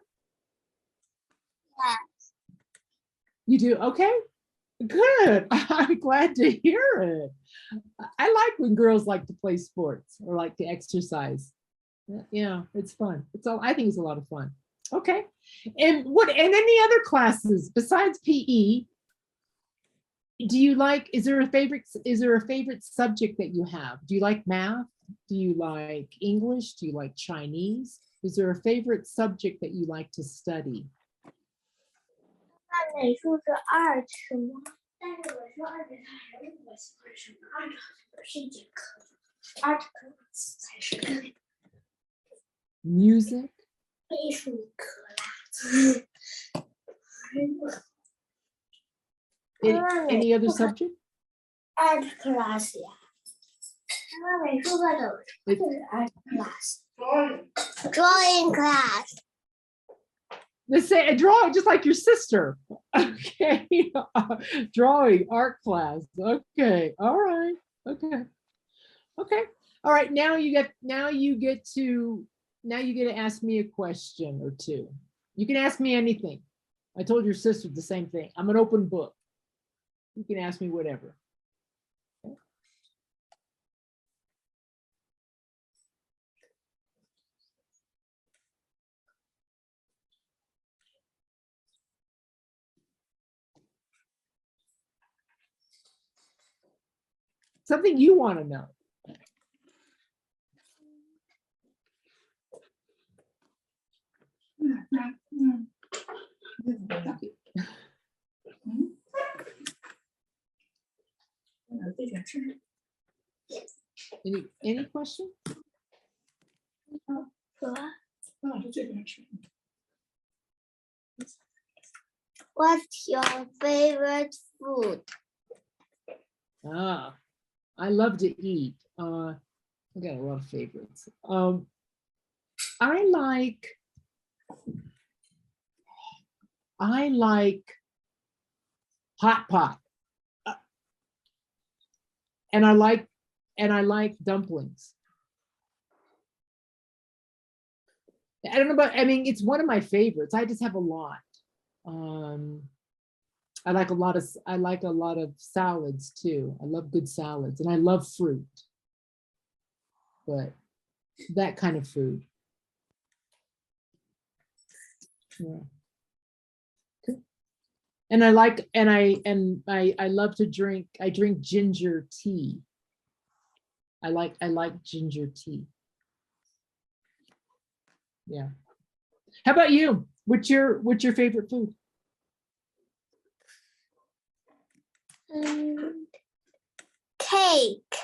Yeah. You do? Okay. Good. I'm glad to hear it. I like when girls like to play sports or like to exercise. Yeah, it's fun. I think it's a lot of fun. Okay. And any other classes besides PE? Do you like, is there a favorite subject that you have? Do you like math? Do you like English? Do you like Chinese? Is there a favorite subject that you like to study? 那美术是2次吗？但是我说2次，我喜欢什么？2次是一节课，2次才是 Music? 艺术课啦。Any other subject? Art class 呀。那美术课就是 art class。Drawing class。 Let's say a drawing, just like your sister. Okay. Drawing, art class. Okay. All right. Okay. Okay. All right. Now you get to ask me a question or two. You can ask me anything. I told your sister the same thing. I'm an open book. You can ask me whatever. Something you want to know. Any question? What's your favorite food? I love to eat. I got a lot of favorites. I like hot pot. And I like dumplings. I don't know about, I mean, it's one of my favorites. I just have a lot. I like a lot of salads too. I love good salads and I love fruit. But that kind of food. Yeah. And I love to drink, I drink ginger tea. I like ginger tea. Yeah. How about you? What's your favorite food? Cake.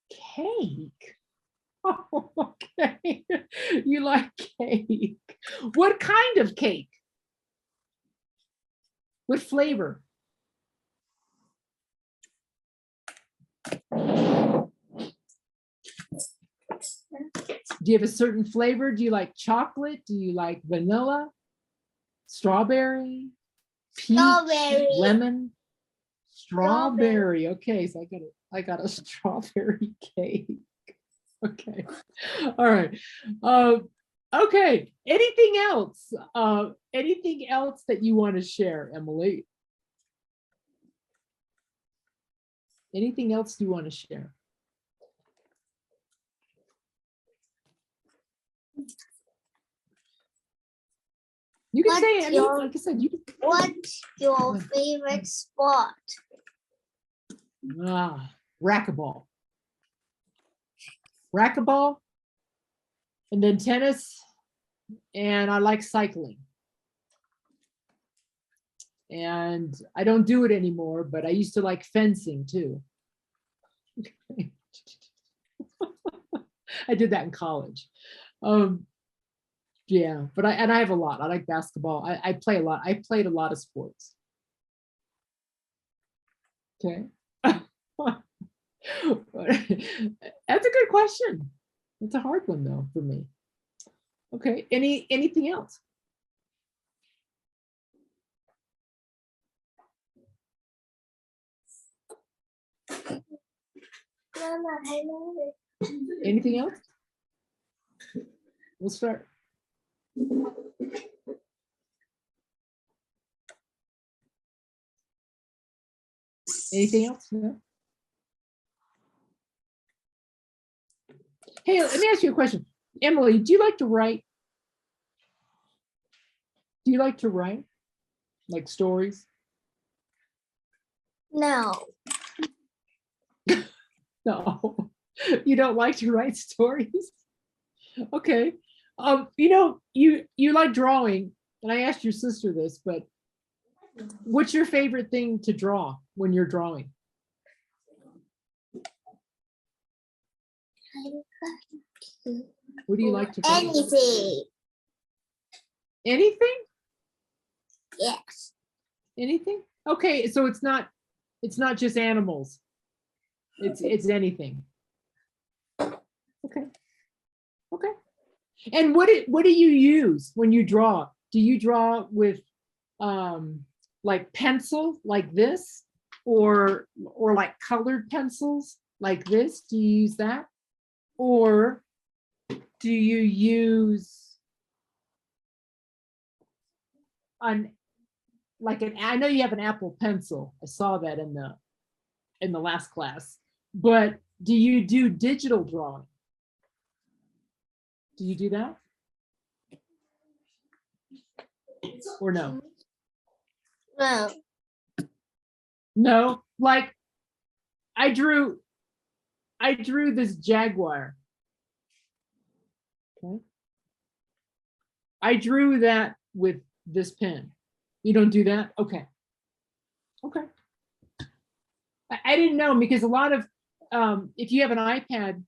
Cake. Oh, okay. You like cake. What kind of cake? What flavor? Do you have a certain flavor? Do you like chocolate? Do you like vanilla? Strawberry? Peach? Strawberry. Lemon? Strawberry. Okay, so I got a strawberry cake. Okay. All right. Okay. Anything else? Anything else that you want to share, Emily? Anything else you want to share? You can say anything. Like I said, you can. What's your favorite sport? Racquetball. Racquetball, and then tennis, and I like cycling. And I don't do it anymore, but I used to like fencing too. I did that in college. Yeah, but I have a lot. I like basketball. I play a lot. I played a lot of sports. Okay. That's a good question. It's a hard one though for me. Okay. Anything else? Anything else? We'll start. Anything else? No? Hey, let me ask you a question. Emily, do you like to write? Do you like to write? Like stories? No. No. You don't like to write stories? Okay. You know, you like drawing, and I asked your sister this, but what's your favorite thing to draw when you're drawing? What do you like to draw? Anything. Anything? Yes. Anything? Okay, so it's not just animals. It's anything. Okay. Okay. And what do you use when you draw? Do you draw with like pencil like this, or like colored pencils like this? Do you use that? Or do you use I know you have an Apple Pencil. I saw that in the last class. But do you do digital drawing? Do you do that? Or no? No. No, like I drew this jaguar. Okay. I drew that with this pen. You don't do that? Okay. Okay. I didn't know, because a lot of, if you have an iPad,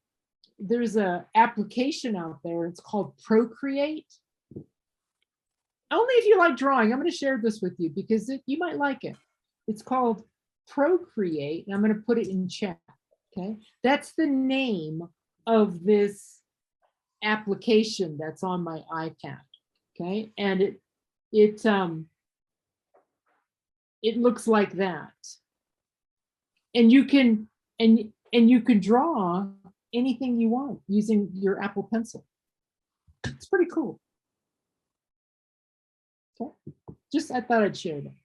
there's a application out there. It's called Procreate. Only if you like drawing. I'm going to share this with you because you might like it. It's called Procreate, and I'm going to put it in chat. Okay, that's the name of this application that's on my iPad. Okay, and it looks like that, and you can draw anything you want using your Apple Pencil. It's pretty cool. Okay, just I thought I'd share that.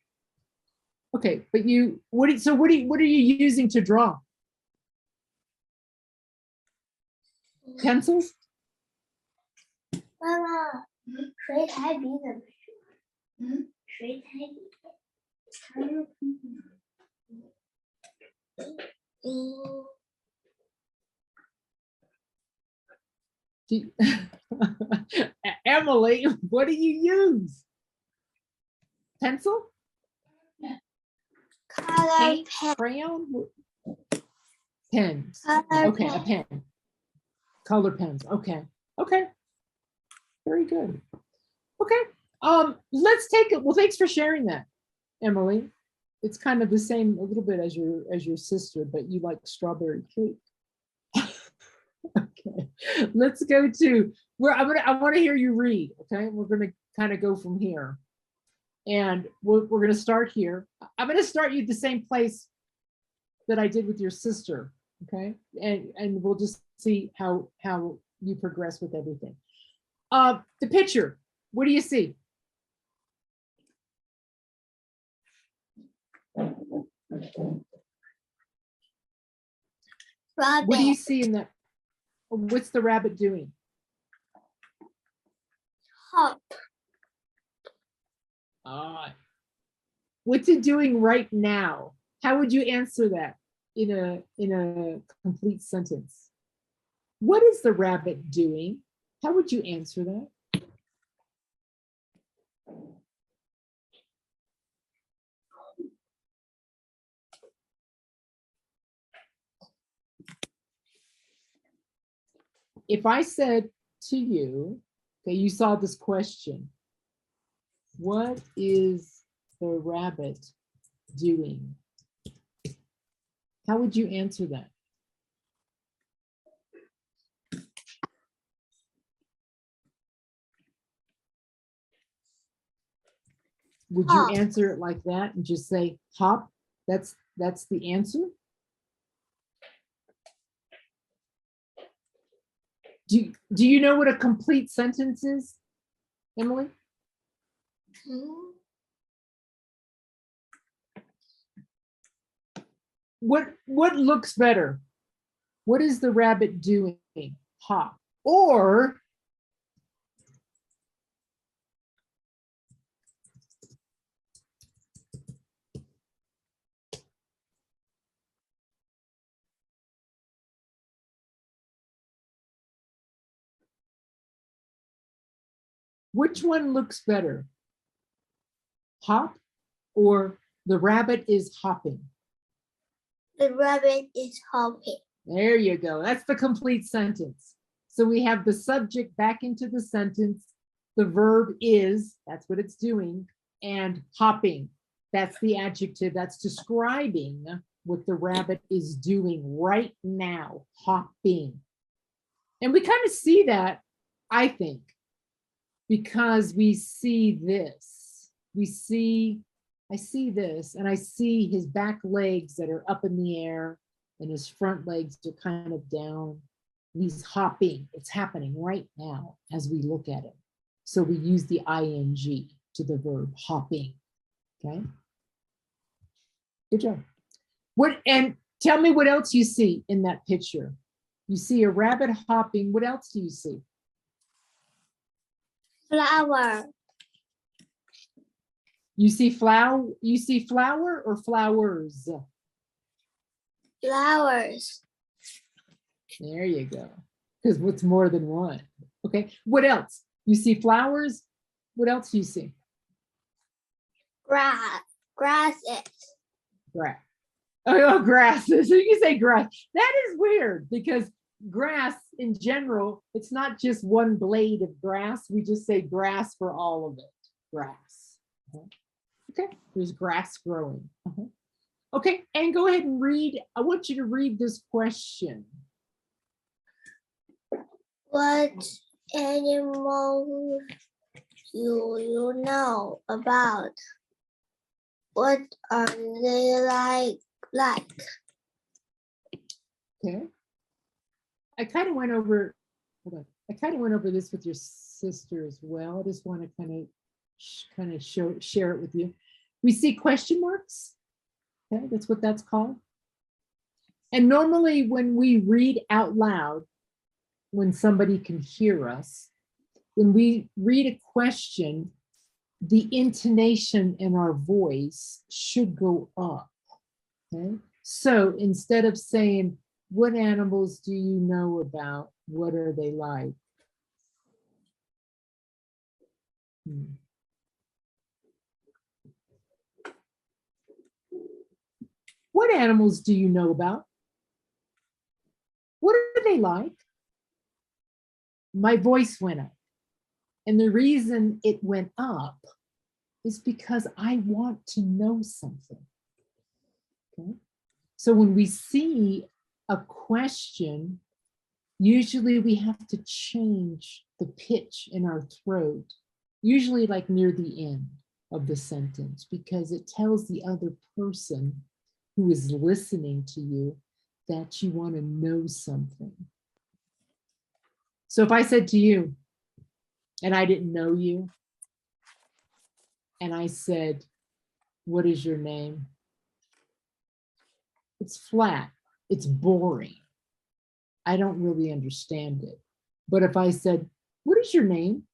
Okay, but what are you using to draw? Pencils? 妈妈，谁抬笔怎么说？谁抬笔？Emily, what do you use? Pencil? Color Paint? pen. Crayon? Pens. Color Okay, pen. a pen. Color pens. Okay. Okay. Very good. Okay. Let's take it. Well, thanks for sharing that, Emily. It's kind of the same a little bit as your sister, but you like strawberry cake. Okay. Let's go to where I want to hear you read. Okay. We're going to kind of go from here. And we're going to start here. I'm going to start you at the same place that I did with your sister. Okay. And we'll just see how you progress with everything. The picture, what do you see? Rabbit. What do you see in that? What's the rabbit doing? Hop. What's it doing right now? How would you answer that in a complete sentence? What is the rabbit doing? How would you answer that? If I said to you, okay, you saw this question, what is the rabbit doing? How would you answer that? Would you Hop. answer it like that and just say hop? That's the answer? Do you know what a complete sentence is, Emily? What looks better? What is the rabbit doing? Hop. Or which one looks better? Hop or the rabbit is hopping? The rabbit is hopping. There you go. That's the complete sentence. So we have the subject back into the sentence. The verb is, that's what it's doing, and hopping. That's the adjective that's describing what the rabbit is doing right now, hopping. And we kind of see that, I think, because we see this. I see this, and I see his back legs that are up in the air, and his front legs are kind of down. And he's hopping. It's happening right now as we look at it. So we use the ing to the verb hopping. Okay. Good job. And tell me what else you see in that picture. You see a rabbit hopping. What else do you see? Flower. You see flower or flowers? Flowers. There you go. Because what's more than one? Okay. What else? You see flowers. What else do you see? Grass. Grasses. Grass. Oh, grasses. So you can say grass. That is weird because grass in general, it's not just one blade of grass. We just say grass for all of it. Grass. Okay. There's grass growing. Okay. And go ahead and read. I want you to read this question. What animal do you know about? What are they like? Okay. I kind of went over, hold on. I kind of went over this with your sister as well. I just want to kind of share it with you. We see question marks. Okay, that's what that's called. And normally when we read out loud, when somebody can hear us, when we read a question, the intonation in our voice should go up. Okay, so instead of saying, what animals do you know about? What are they like? What animals do you know about? What are they like? my voice went up. And the reason it went up is because I want to know something. Okay? So when we see a question, usually we have to change the pitch in our throat, usually like near the end of the sentence, because it tells the other person who is listening to you that you want to know something. So if I said to you, and I didn't know you, and I said, what is your name? It's flat, it's boring. I don't really understand it. But if I said, what is your name?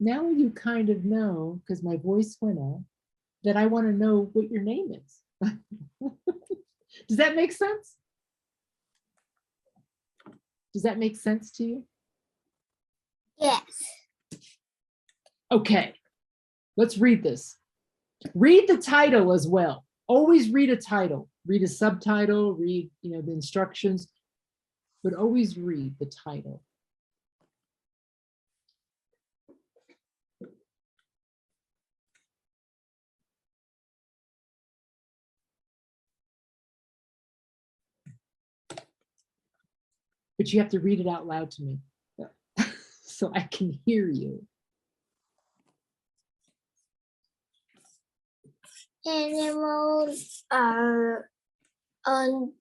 Now you kind of know, because my voice went up, that I want to know what your name is. Does that make sense? Does that make sense to you? Yes. Okay, let's read this. Read the title as well. Always read a title. Read a subtitle, read, the instructions, but always read the title. But you have to read it out loud to me so I can hear you. Animals are on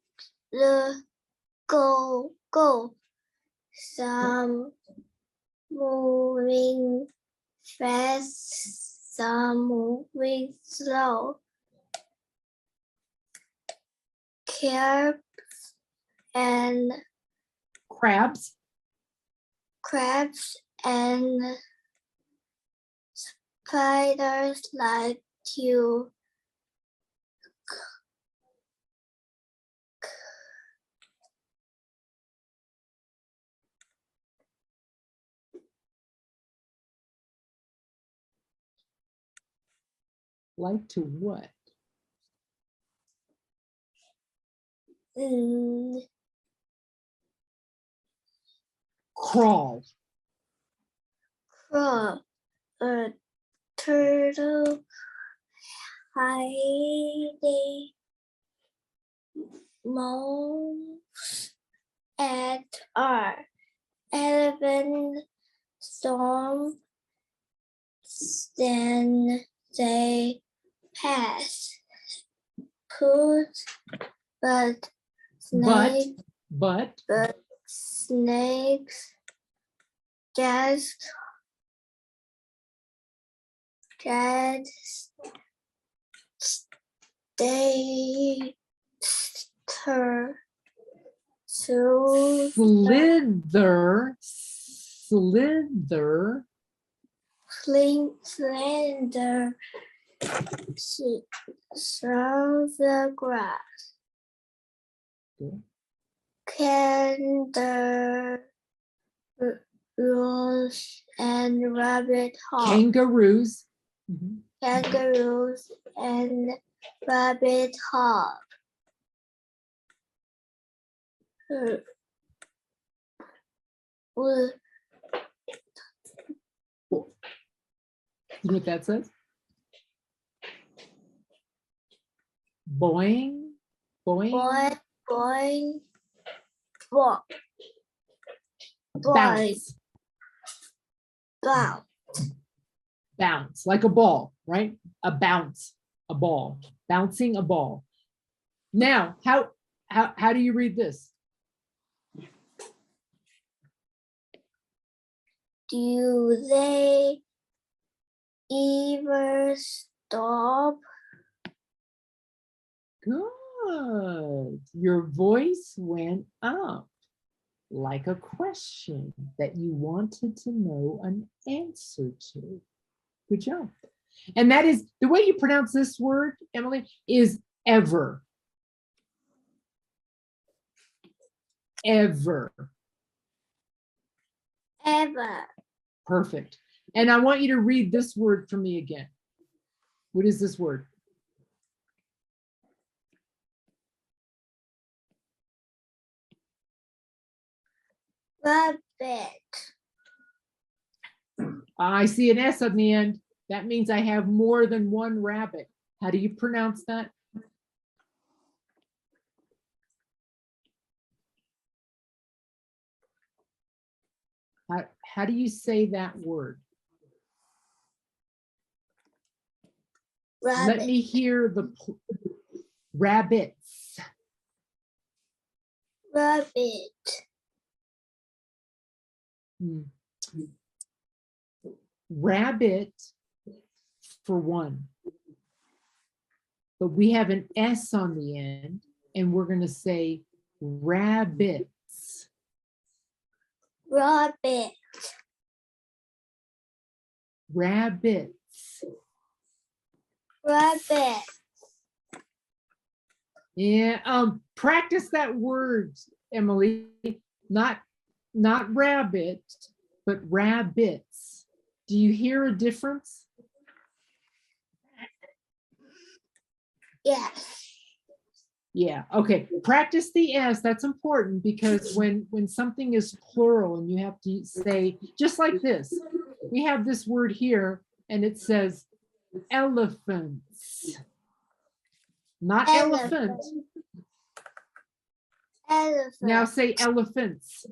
the go. Some moving fast, some moving slow. Crabs and spiders like to Like to what? Crawl. A turtle hiding mouse at our elephant storm. Then they pass. But snakes just stay slither through the grass. Good. Kangaroos and rabbit hawks. Kangaroos. Kangaroos and rabbit hawk. You know what that says? Boing, boing. Boing. Bounce. Bounce, like a ball, right? A bounce, a ball, bouncing a ball. Now, how do you read this? Do they ever stop? Good. Your voice went up like a question that you wanted to know an answer to. Good job. And that is, the way you pronounce this word, Emily, is ever. Ever. Ever. Perfect. And I want you to read this word for me again. What is this word? Rabbit. I see an S on the end. That means I have more than one rabbit. How do you pronounce that? How do you say that word? Rabbit. Let me hear the rabbits. Rabbit. Rabbit for one. But we have an S on the end, and we're going to say rabbits. Rabbit. Rabbits. Rabbit. Yeah, practice that word, Emily. Not rabbit, but rabbits. Do you hear a difference? Yes. Yeah, okay. Practice the S. That's important because when something is plural and you have to say, just like this, we have this word here and it says elephants. Not elephant. Elephant. Now say elephants.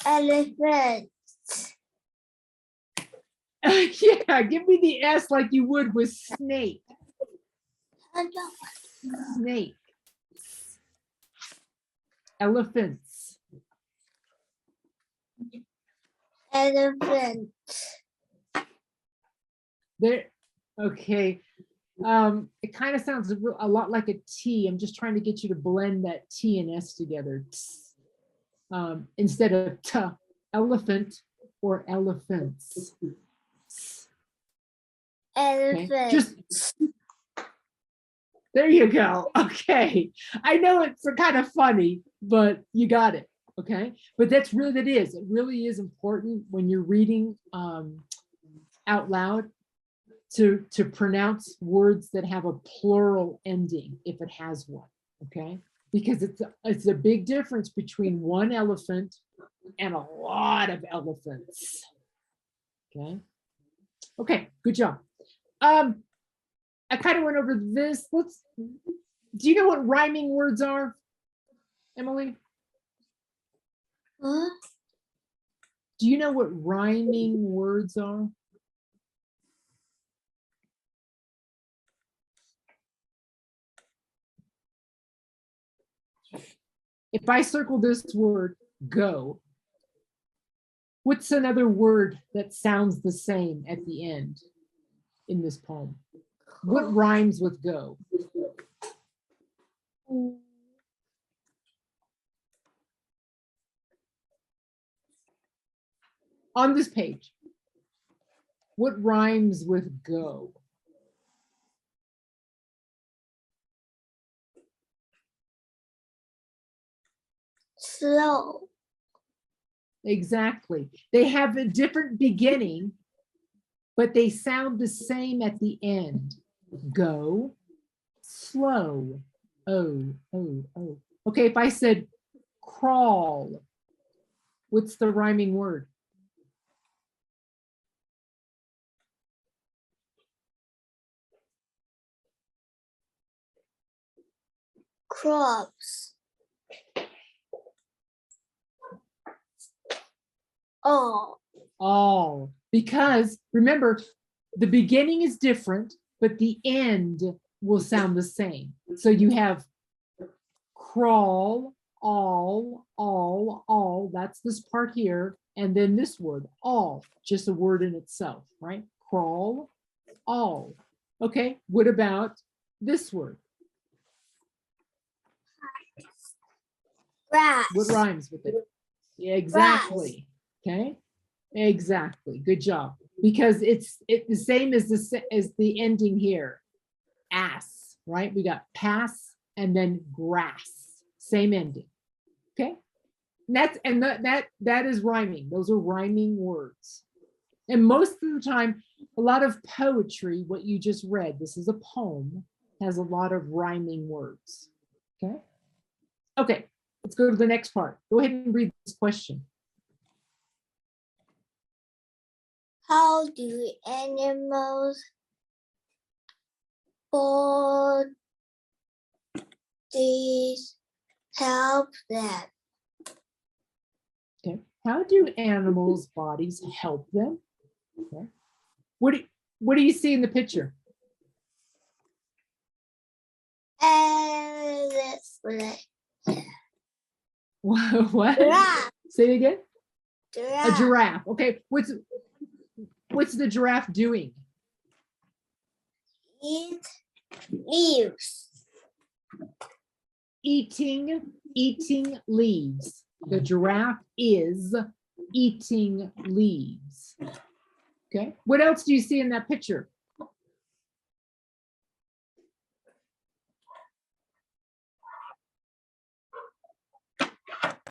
Elephant. Yeah, give me the S like you would with snake. Snake. Elephants. Elephant. There. Okay. It kind of sounds a lot like a T. I'm just trying to get you to blend that T and S together. Instead of T, elephant or elephants. Okay. Elephant. Just there you go. Okay. I know it's kind of funny, but you got it. Okay. But that's really what it is. It really is important when you're reading out loud to pronounce words that have a plural ending if it has one. Okay. Because it's a big difference between one elephant and a lot of elephants. Okay. Okay. Good job. I kind of went over this. Do you know what rhyming words are, Emily? Huh? Do you know what rhyming words are? If I circle this word, go, what's another word that sounds the same at the end in this poem? What rhymes with go? On this page, what rhymes with go? Slow. Exactly. They have a different beginning, but they sound the same at the end. Go, slow. Oh, oh, oh. Okay, if I said crawl, what's the rhyming word? Crops. All. Because remember, the beginning is different, but the end will sound the same. So you have crawl, all, that's this part here, and then this word, all, just a word in itself, right? Crawl, all. Okay, what about this word? Grass. What rhymes with it? Yeah, exactly. Okay, exactly. Good job. Because it's the same as the ending here. Ass, right? We got pass and then grass. Same ending. Okay, and that is rhyming. Those are rhyming words. And most of the time, a lot of poetry, what you just read, this is a poem, has a lot of rhyming words. Okay. Okay. Let's go to the next part. Go ahead and read this question. How do animals bodies help them? Okay. How do animals' bodies help them? Okay. What do you see in the picture? What? Giraffe. Say it again. Giraffe. A giraffe. Okay. What's the giraffe doing? Eat leaves. Eating leaves. The giraffe is eating leaves. Okay. What else do you see in that picture?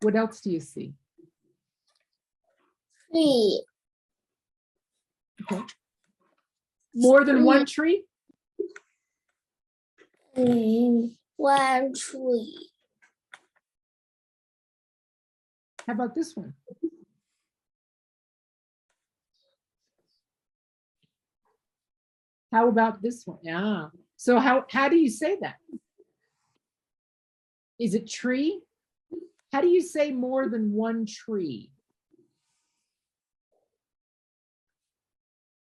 What else do you see? Tree. Okay. More than one tree? One tree. How about this one? How about this one? Yeah. So how do you say that? Is it tree? How do you say more than one tree?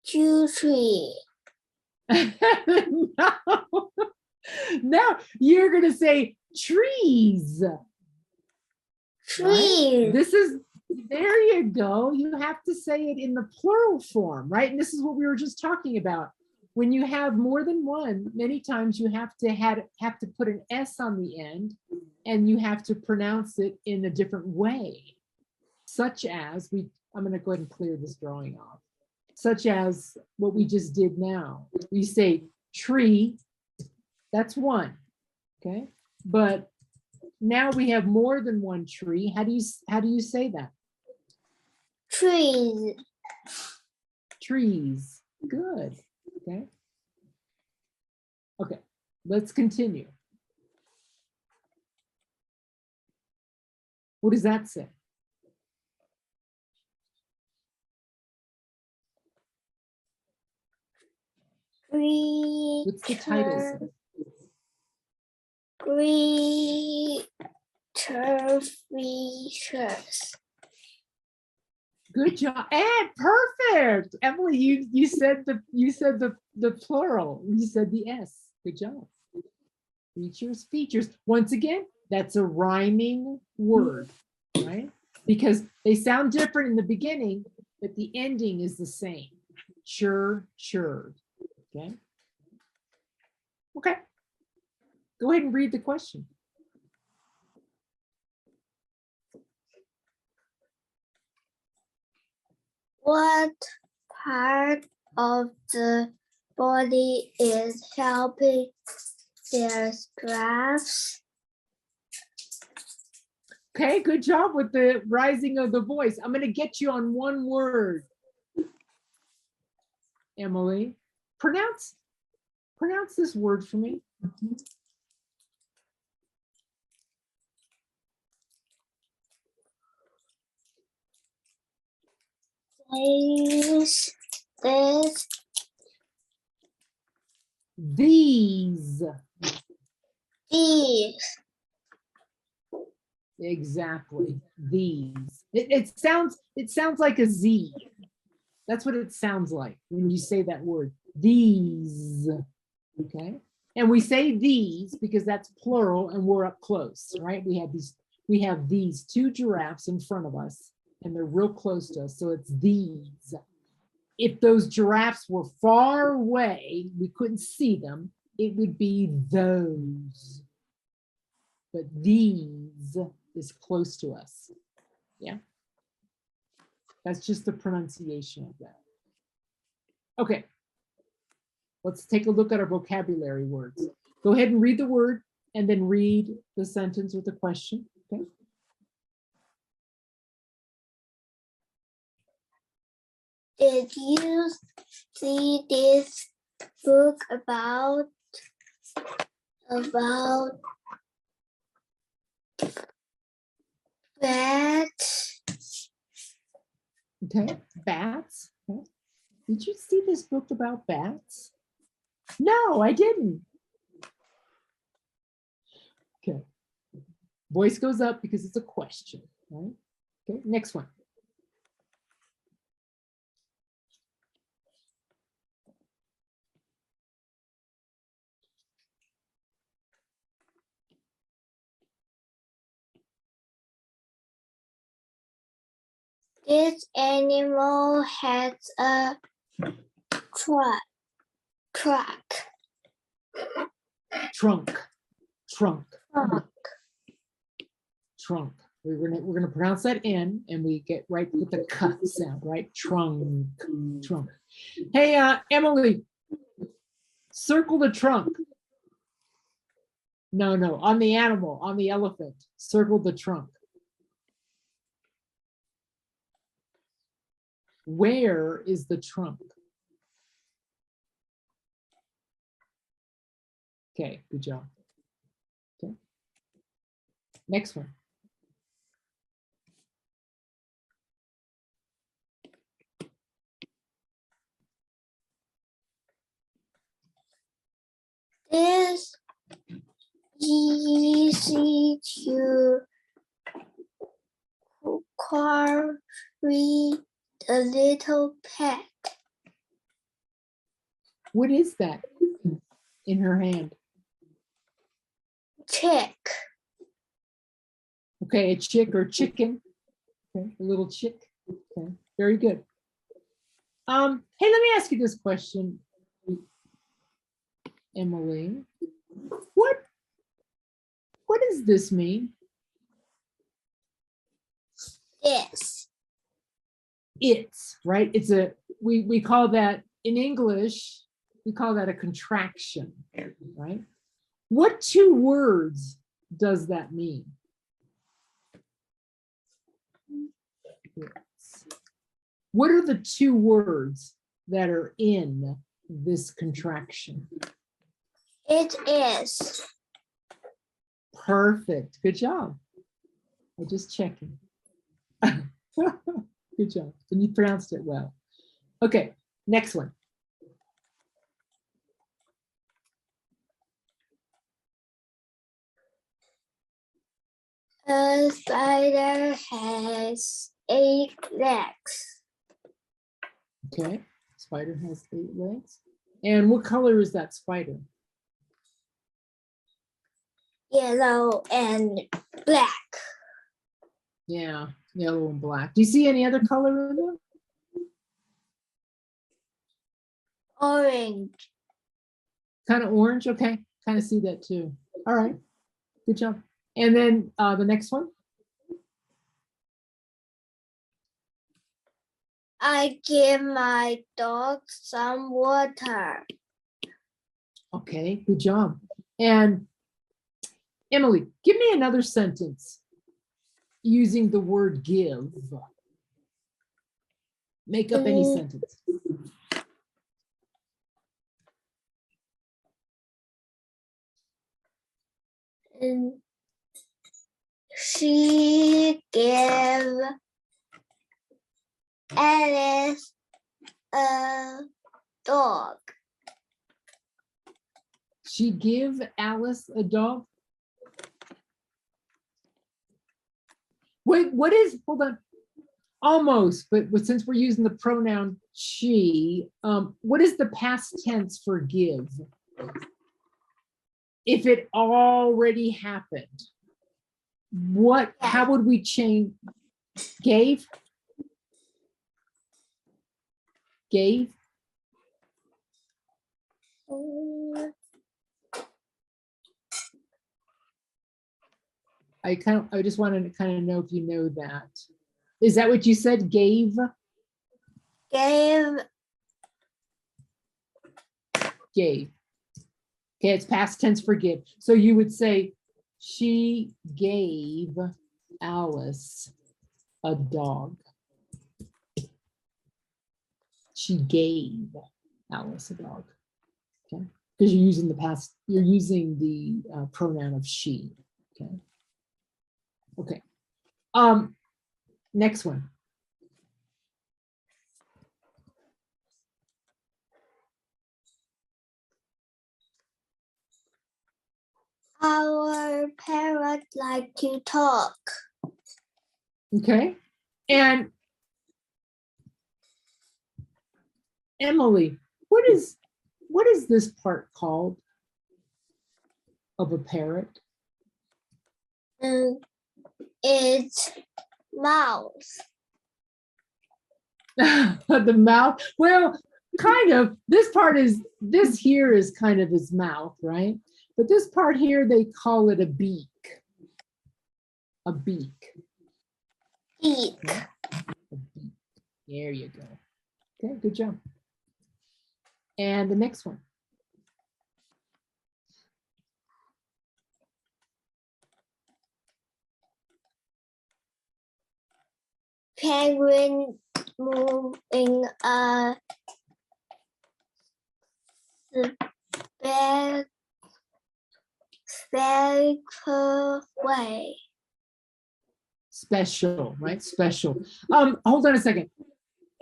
Two tree. No. No, you're gonna say trees. Trees. Right? There you go. You have to say it in the plural form, right? And this is what we were just talking about. When you have more than one, many times you have to put an S on the end, and you have to pronounce it in a different way, such as I'm going to go ahead and clear this drawing off. Such as what we just did now. We say tree, that's one, okay? But now we have more than one tree. How do you say that? Trees. Trees. Good. Okay. Okay. Let's continue. What does that say? What's the title say? Greater features. Good job. And perfect. Emily, you said the plural. You said the S. Good job. Features. Once again, that's a rhyming word, right? Because they sound different in the beginning, but the ending is the same. Sure. Okay. Okay. Go ahead and read the question. What part of the body is helping their giraffes? Okay, good job with the rising of the voice. I'm going to get you on one word. Emily, pronounce this word for me. These. Exactly. These. It sounds like a Z. That's what it sounds like when you say that word. These. Okay. And we say these because that's plural and we're up close, right? We have these two giraffes in front of us and they're real close to us. So it's these. If those giraffes were far away, we couldn't see them, it would be those. But these is close to us. Yeah. That's just the pronunciation of that. Okay. Let's take a look at our vocabulary words. Go ahead and read the word and then read the sentence with a question. Okay. Did you see this book about bat, Okay, bats. Okay. Did you see this book about bats? No, I didn't. Okay. Voice goes up because it's a question, right? Okay, next one. this animal has a truck. Trunk. Trunk. Truck. Trunk. We're gonna pronounce that N, and we get right with the k sound, right? Trunk. Trunk. Hey, Emily, circle the trunk. No, on the animal, on the elephant. Circle the trunk. Where is the trunk? Okay, good job. Okay. Next one. This easy to carry a little pet. What is that in her hand? Chick. Okay, a chick or chicken. Okay, a little chick. Okay, very good. Hey, let me ask you this question, Emily. What does this mean? Yes. It's, right? It's a, we call that in English, we call that a contraction, right? What two words does that mean? What are the two words that are in this contraction? It is. Perfect. Good job. I'm just checking. Good job. And you pronounced it well. Okay, next one. A spider has 8 legs. Okay, spider has 8 legs. And what color is that spider? Yellow and black. Yeah, yellow and black. Do you see any other color in there? Orange. Kind of orange? Okay, kind of see that too. All right, good job. And then the next one. I give my dog some water. Okay, good job. And Emily, give me another sentence using the word give. Make up any sentence. And she gave Alice a dog. She give Alice a dog? Wait, what is, hold on. Almost, but since we're using the pronoun she, what is the past tense for give? If it already happened, how would we change? Gave? Gave? I just wanted to kind of know if you know that. Is that what you said? Gave? Gave. Gave. Okay, it's past tense for give. So you would say, she gave Alice a dog. She gave Alice a dog. Okay, because you're using the past, you're using the pronoun of she. Okay. Okay. Next one. Our parrot like to talk. Okay. And Emily, what is this part called of a parrot? It's mouth. The mouth. Well, kind of. This here is kind of his mouth, right? But this part here, they call it a beak. A beak. Beak. A beak. There you go. Okay, good job. And the next one. Penguin move in a spherical way. Special, right? Special. Hold on a second.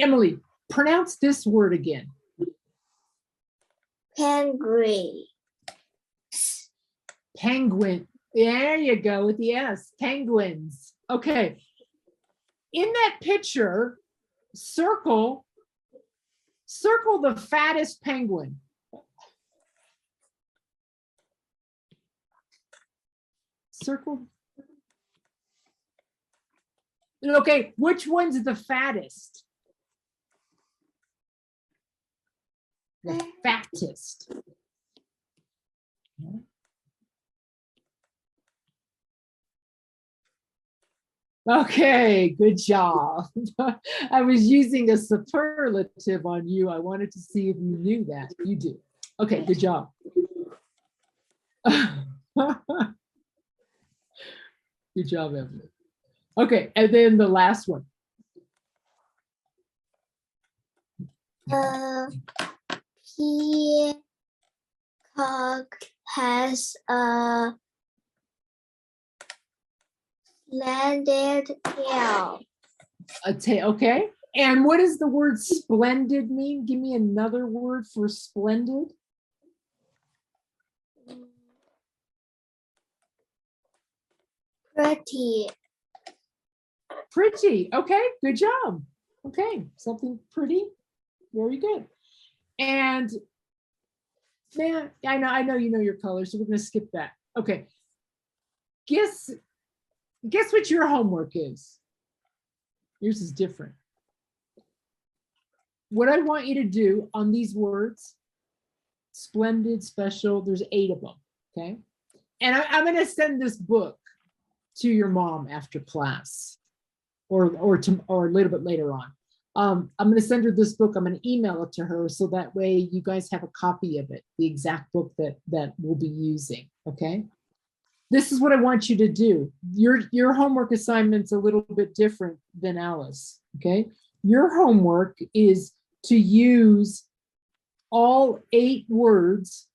Emily, pronounce this word again. Penguin. Penguin. There you go with the S. Penguins. Okay. In that picture, circle the fattest penguin. Circle. Okay, which one's the fattest? The fattest. Okay, good job. I was using a superlative on you. I wanted to see if you knew that. You do. Okay, good job. Good job, Emily. Okay, and then the last one. Peacock has a slanted tail. A tail, okay. And what does the word splendid mean? Give me another word for splendid. Pretty. Pretty, okay, good job. Okay, something pretty, very good. And man, I know you know your colors, so we're gonna skip that. Okay, guess what your homework is. Yours is different. What I want you to do on these words, splendid, special, there's 8 of them, okay? And I'm gonna send this book to your mom after class, or a little bit later on. I'm going to send her this book. I'm going to email it to her so that way you guys have a copy of it, the exact book that we'll be using. Okay. This is what I want you to do. Your homework assignment's a little bit different than Alice. Okay. Your homework is to use all 8 words.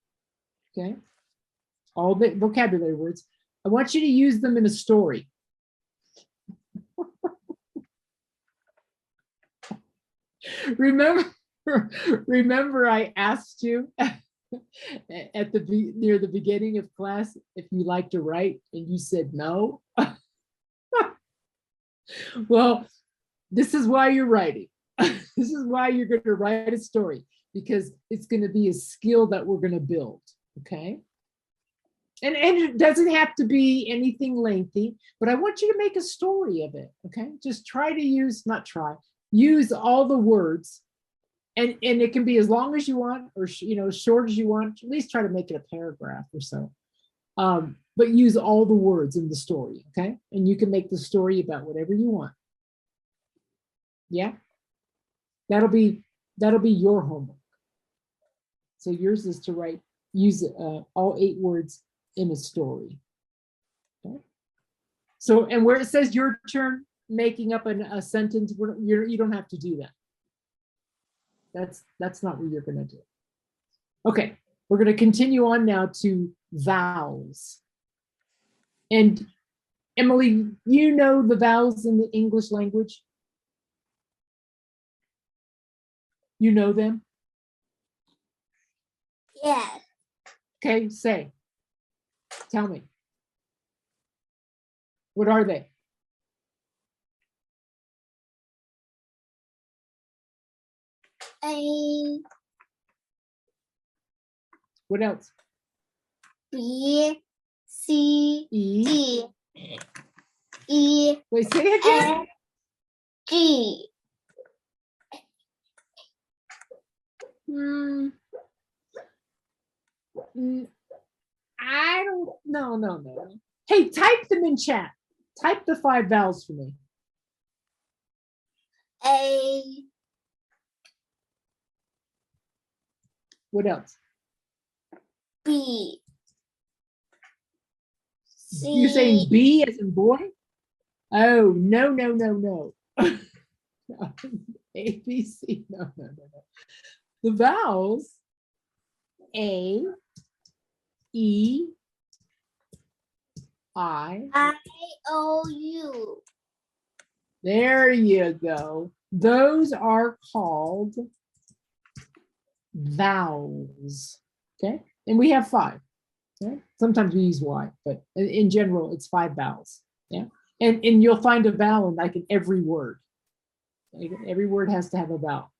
Okay. All the vocabulary words. I want you to use them in a story. Remember I asked you at near the beginning of class if you like to write, and you said no. Well, this is why you're writing. This is why you're going to write a story, because it's going to be a skill that we're going to build. Okay. And it doesn't have to be anything lengthy, but I want you to make a story of it. Okay. Just try to use all the words, and it can be as long as you want, or short as you want. At least try to make it a paragraph or so. But use all the words in the story, okay? And you can make the story about whatever you want. Yeah, that'll be your homework. So yours is to use all 8 words in a story. Okay. So, and where it says your turn making up a sentence, you don't have to do that. That's not what you're going to do. Okay, we're going to continue on now to vowels. And Emily, you know the vowels in the English language? You know them? Yes. Okay, say. Tell me. What are they? A, What else? B, C, E. D, E, Wait, say it again. F, G. I don't, no. Hey, type them in chat. Type the 5 vowels for me. A, What else? B, C. You're saying B as in boy? Oh, no. A, B, C, no. The vowels A, E, I. O, U. There you go. Those are called vowels. Okay, and we have 5. Okay? Sometimes we use Y, but in general, it's 5 vowels. Yeah, and you'll find a vowel like in every word. Every word has to have a vowel.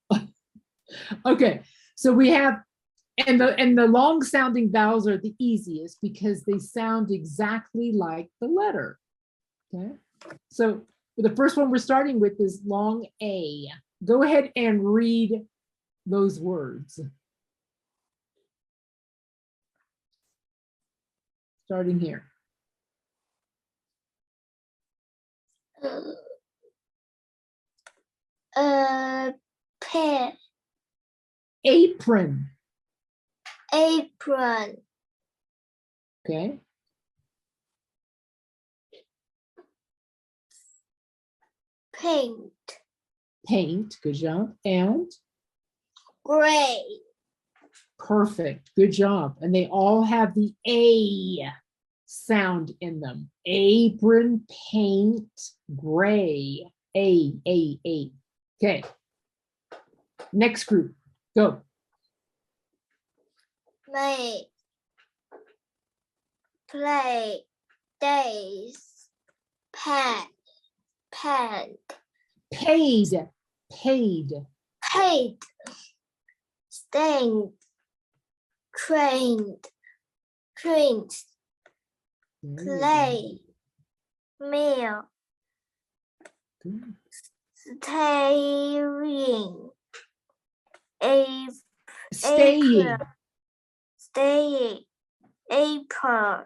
Okay, so we have, and the long sounding vowels are the easiest because they sound exactly like the letter. Okay, so the first one we're starting with is long A. Go ahead and read those words. Starting here. Pen, Apron. apron, Okay. paint, Paint. Good job. And gray, perfect. Good job. And they all have the A sound in them. Apron, paint, gray. A. Okay. Next group. Go. make, play, days, pen, pen, Paid. paid, stained, trained, trained, play, meal, Good. staying, Staying. staying, apron,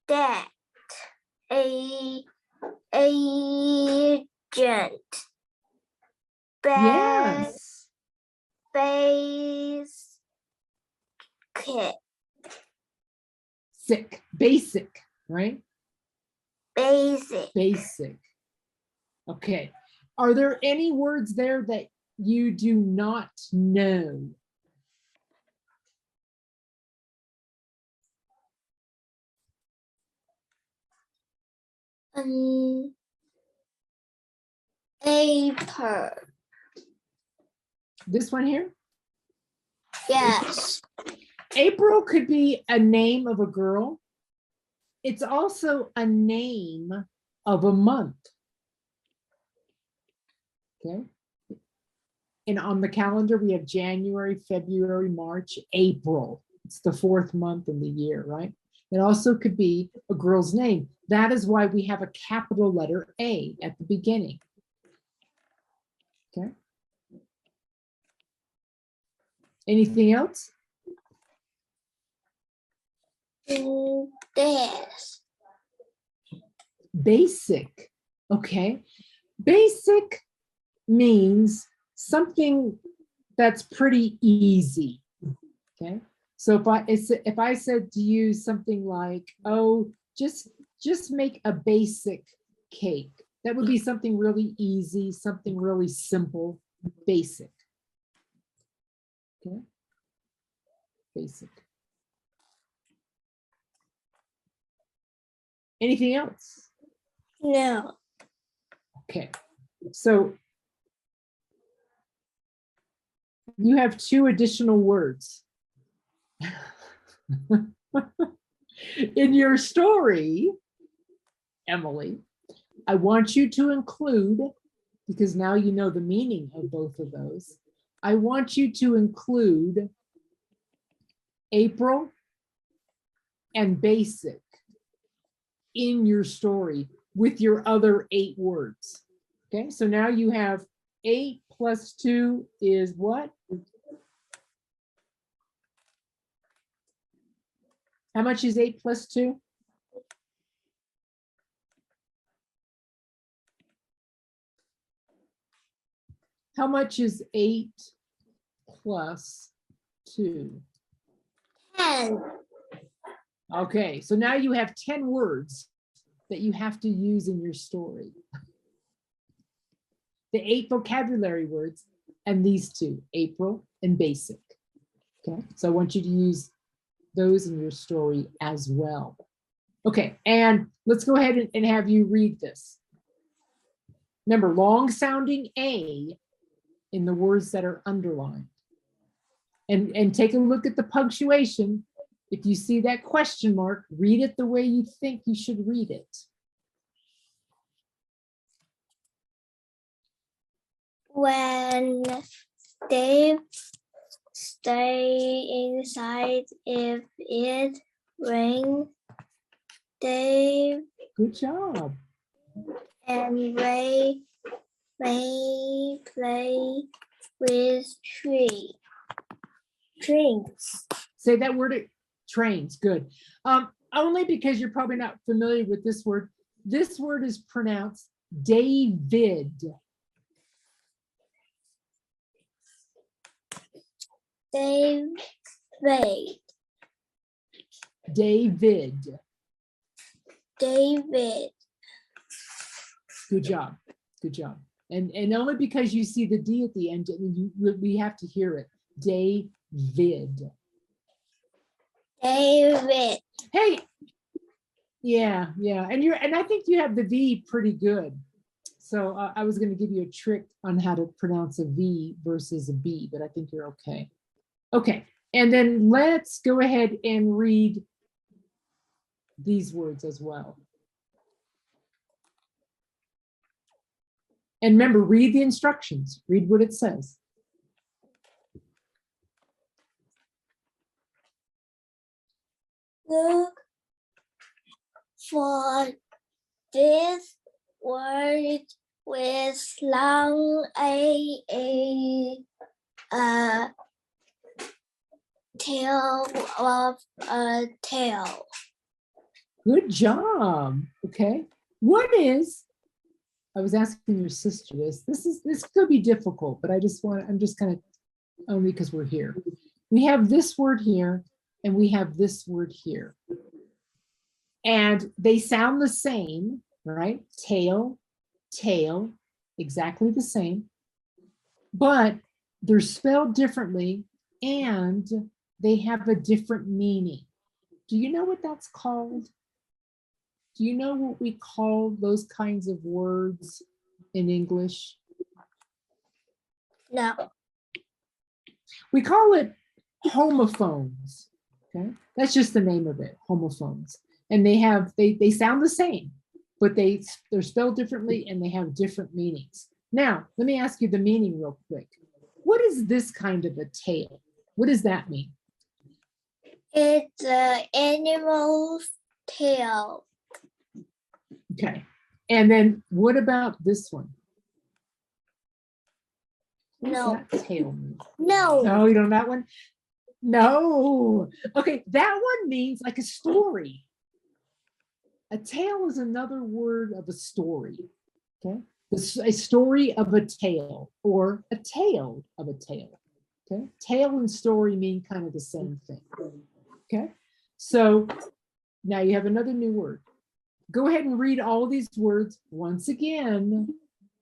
debt, agent, Yes. base, kit, Sick. Basic, right? basic, Basic. Okay. Are there any words there that you do not know? apron, This one here? yes, April could be a name of a girl. It's also a name of a month. Okay. And on the calendar, we have January, February, March, April. It's the 4th month in the year, right? It also could be a girl's name. That is why we have a capital letter A at the beginning. Okay. Anything else? this, Basic. Okay. Basic means something that's pretty easy. Okay. So if I said to you something like, oh, just make a basic cake, that would be something really easy, something really simple, basic. Okay. Basic. Anything else? No. Okay, so you have 2 additional words. In your story, Emily, I want you to include, because now you know the meaning of both of those, I want you to include April and basic in your story with your other 8 words. Okay, so now you have 8 plus 2 is what? How much is 8 plus 2? How much is 8 plus 2? 10. Okay, so now you have 10 words that you have to use in your story. The 8 vocabulary words and these 2, April and basic. Okay, so I want you to use those in your story as well. Okay, and let's go ahead and have you read this. Remember, long sounding A in the words that are underlined. And take a look at the punctuation. If you see that question mark, read it the way you think you should read it. When they stay inside, if it rains, they Good job. and they play with trains. Say that word, trains, good. Only because you're probably not familiar with this word. This word is pronounced David. David. David. David. Good job. Good job. And only because you see the D at the end, we have to hear it. David. David. Hey. Yeah. And I think you have the V pretty good. So I was going to give you a trick on how to pronounce a V versus a B, but I think you're okay. Okay. And then let's go ahead and read these words as well. And remember, read the instructions. Read what it says. Look for this word with long a tail of a tail. Good job. Okay. What is, I was asking your sister this. This could be difficult, but I'm just kind of, only because we're here. We have this word here and we have this word here. And they sound the same, right? Tail, tail, exactly the same. But they're spelled differently and they have a different meaning. Do you know what that's called? Do you know what we call those kinds of words in English? No. We call it homophones. Okay, that's just the name of it, homophones. And they sound the same, but they're spelled differently and they have different meanings. Now, let me ask you the meaning real quick. What is this kind of a tail? What does that mean? It's an animal's tail. Okay. And then what about this one? What No. does that tail mean? No. No, you don't know that one? No. Okay, that one means like a story. A tale is another word of a story. Okay. A story of a tale or a tale of a tale. Okay. Tale and story mean kind of the same thing. Okay. So now you have another new word. Go ahead and read all of these words. Once again,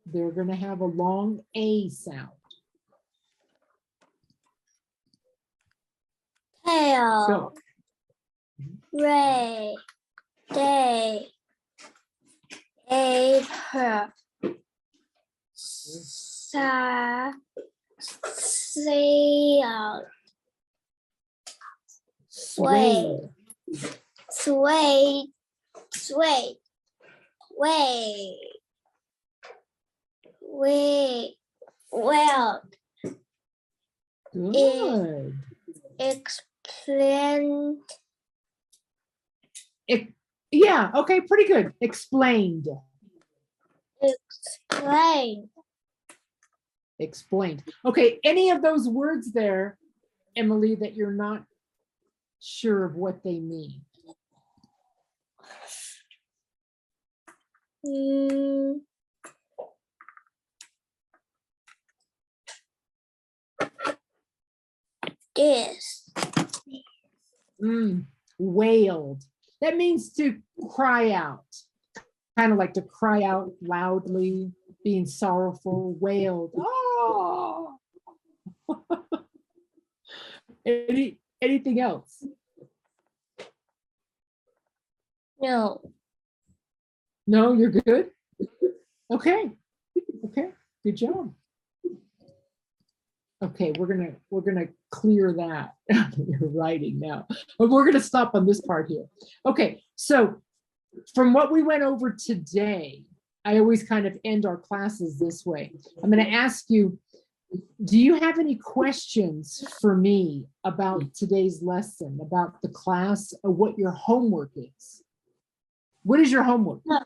they're going to have a long A sound. Tail. Go. Ray. Day. April. Sail. Sway. Sway. Sway. Way. Well. Good. Explain. Yeah, okay, pretty good. Explained. Explain. Explained. Okay, any of those words there, Emily, that you're not sure of what they mean? This. Wailed. That means to cry out. Kind of like to cry out loudly, being sorrowful, wailed. Oh! Anything else? No. No, you're good? Okay. Okay, good job. Okay, we're gonna clear that. You're writing now, but we're gonna stop on this part here. Okay, so from what we went over today, I always kind of end our classes this way. I'm gonna ask you, do you have any questions for me about today's lesson, about the class, or what your homework is? What is your homework? What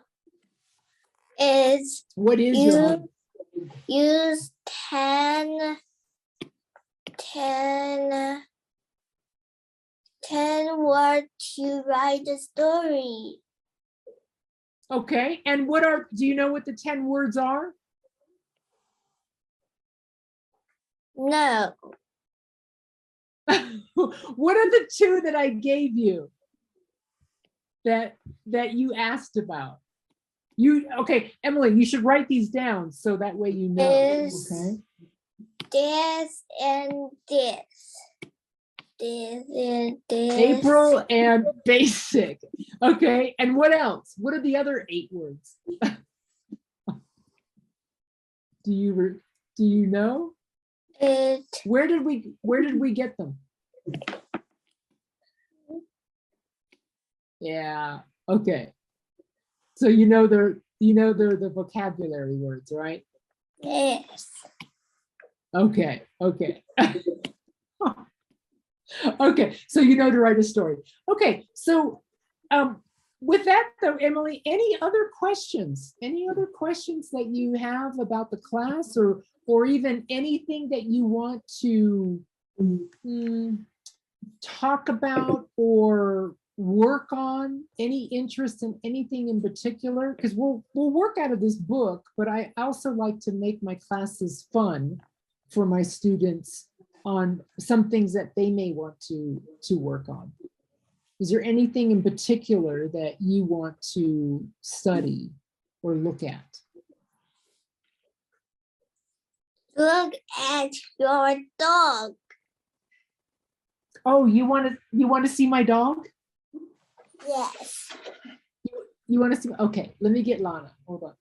is your homework? Use 10 words to write a story. Okay, and do you know what the 10 words are? No. What are the 2 that I gave you that you asked about? Okay, Emily, you should write these down so that way you know. Okay. This and this. This and this. April and basic. Okay, and what else? What are the other 8 words? Do you know? Where did we get them? Yeah. Okay. So you know they're the vocabulary words, right? Yes. Okay. Okay. Okay. So you know to write a story. Okay. So with that though, Emily, any other questions? Any other questions that you have about the class, or even anything that you want to talk about or work on? Any interest in anything in particular? Because we'll work out of this book, but I also like to make my classes fun for my students on some things that they may want to work on. Is there anything in particular that you want to study or look at? Look at your dog. Oh, you want to see my dog? Yes. You want to see? Okay, let me get Lana. Hold on.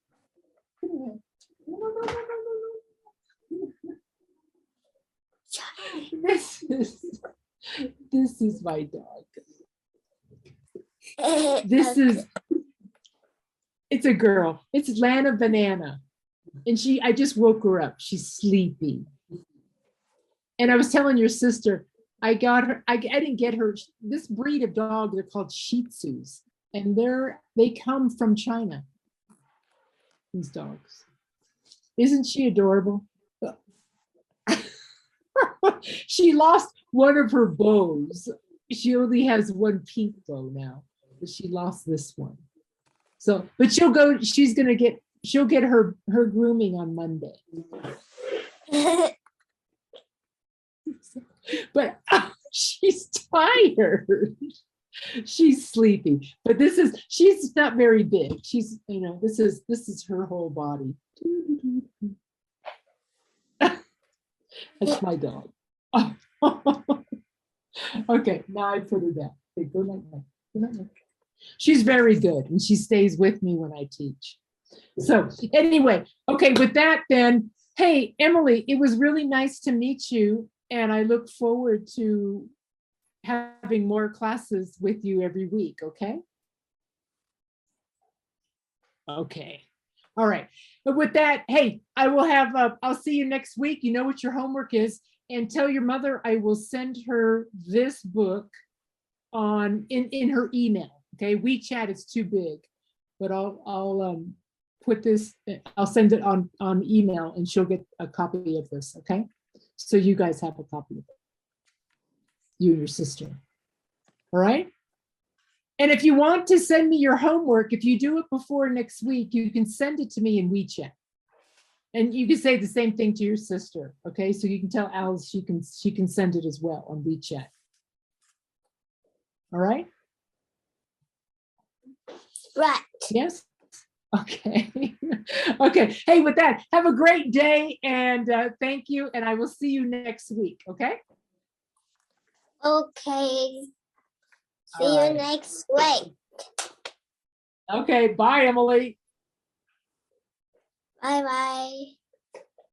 This is my dog. It's a girl. It's Lana Banana. And I just woke her up. She's sleepy. And I was telling your sister, I didn't get her. This breed of dog, they're called Shih Tzus. And they come from China. These dogs. Isn't she adorable? She lost one of her bows. She only has one pink bow now, but she lost this one. So, but she'll get her grooming on Monday. But she's tired. She's sleepy. But she's not very big. She's, this is her whole body. That's my dog. Okay, now I put her down. Okay, go night night. Good night night. She's very good, and she stays with me when I teach. So anyway, okay, with that then, hey, Emily, it was really nice to meet you. And I look forward to having more classes with you every week, okay? Okay. All right. But with that, hey, I will have, I'll see you next week. You know what your homework is. And tell your mother I will send her this book in her email. Okay, WeChat is too big, but I'll put this, I'll send it on email and she'll get a copy of this, okay? So you guys have a copy of it. You and your sister. All right? And if you want to send me your homework, if you do it before next week, you can send it to me in WeChat. And you can say the same thing to your sister, okay? So you can tell Alice she can send it as well on WeChat. All right? Right. Yes? Okay. Okay. Hey, with that, have a great day and thank you. And I will see you next week, okay? Okay. See All you right. next week. Okay. Bye, Emily. Bye bye.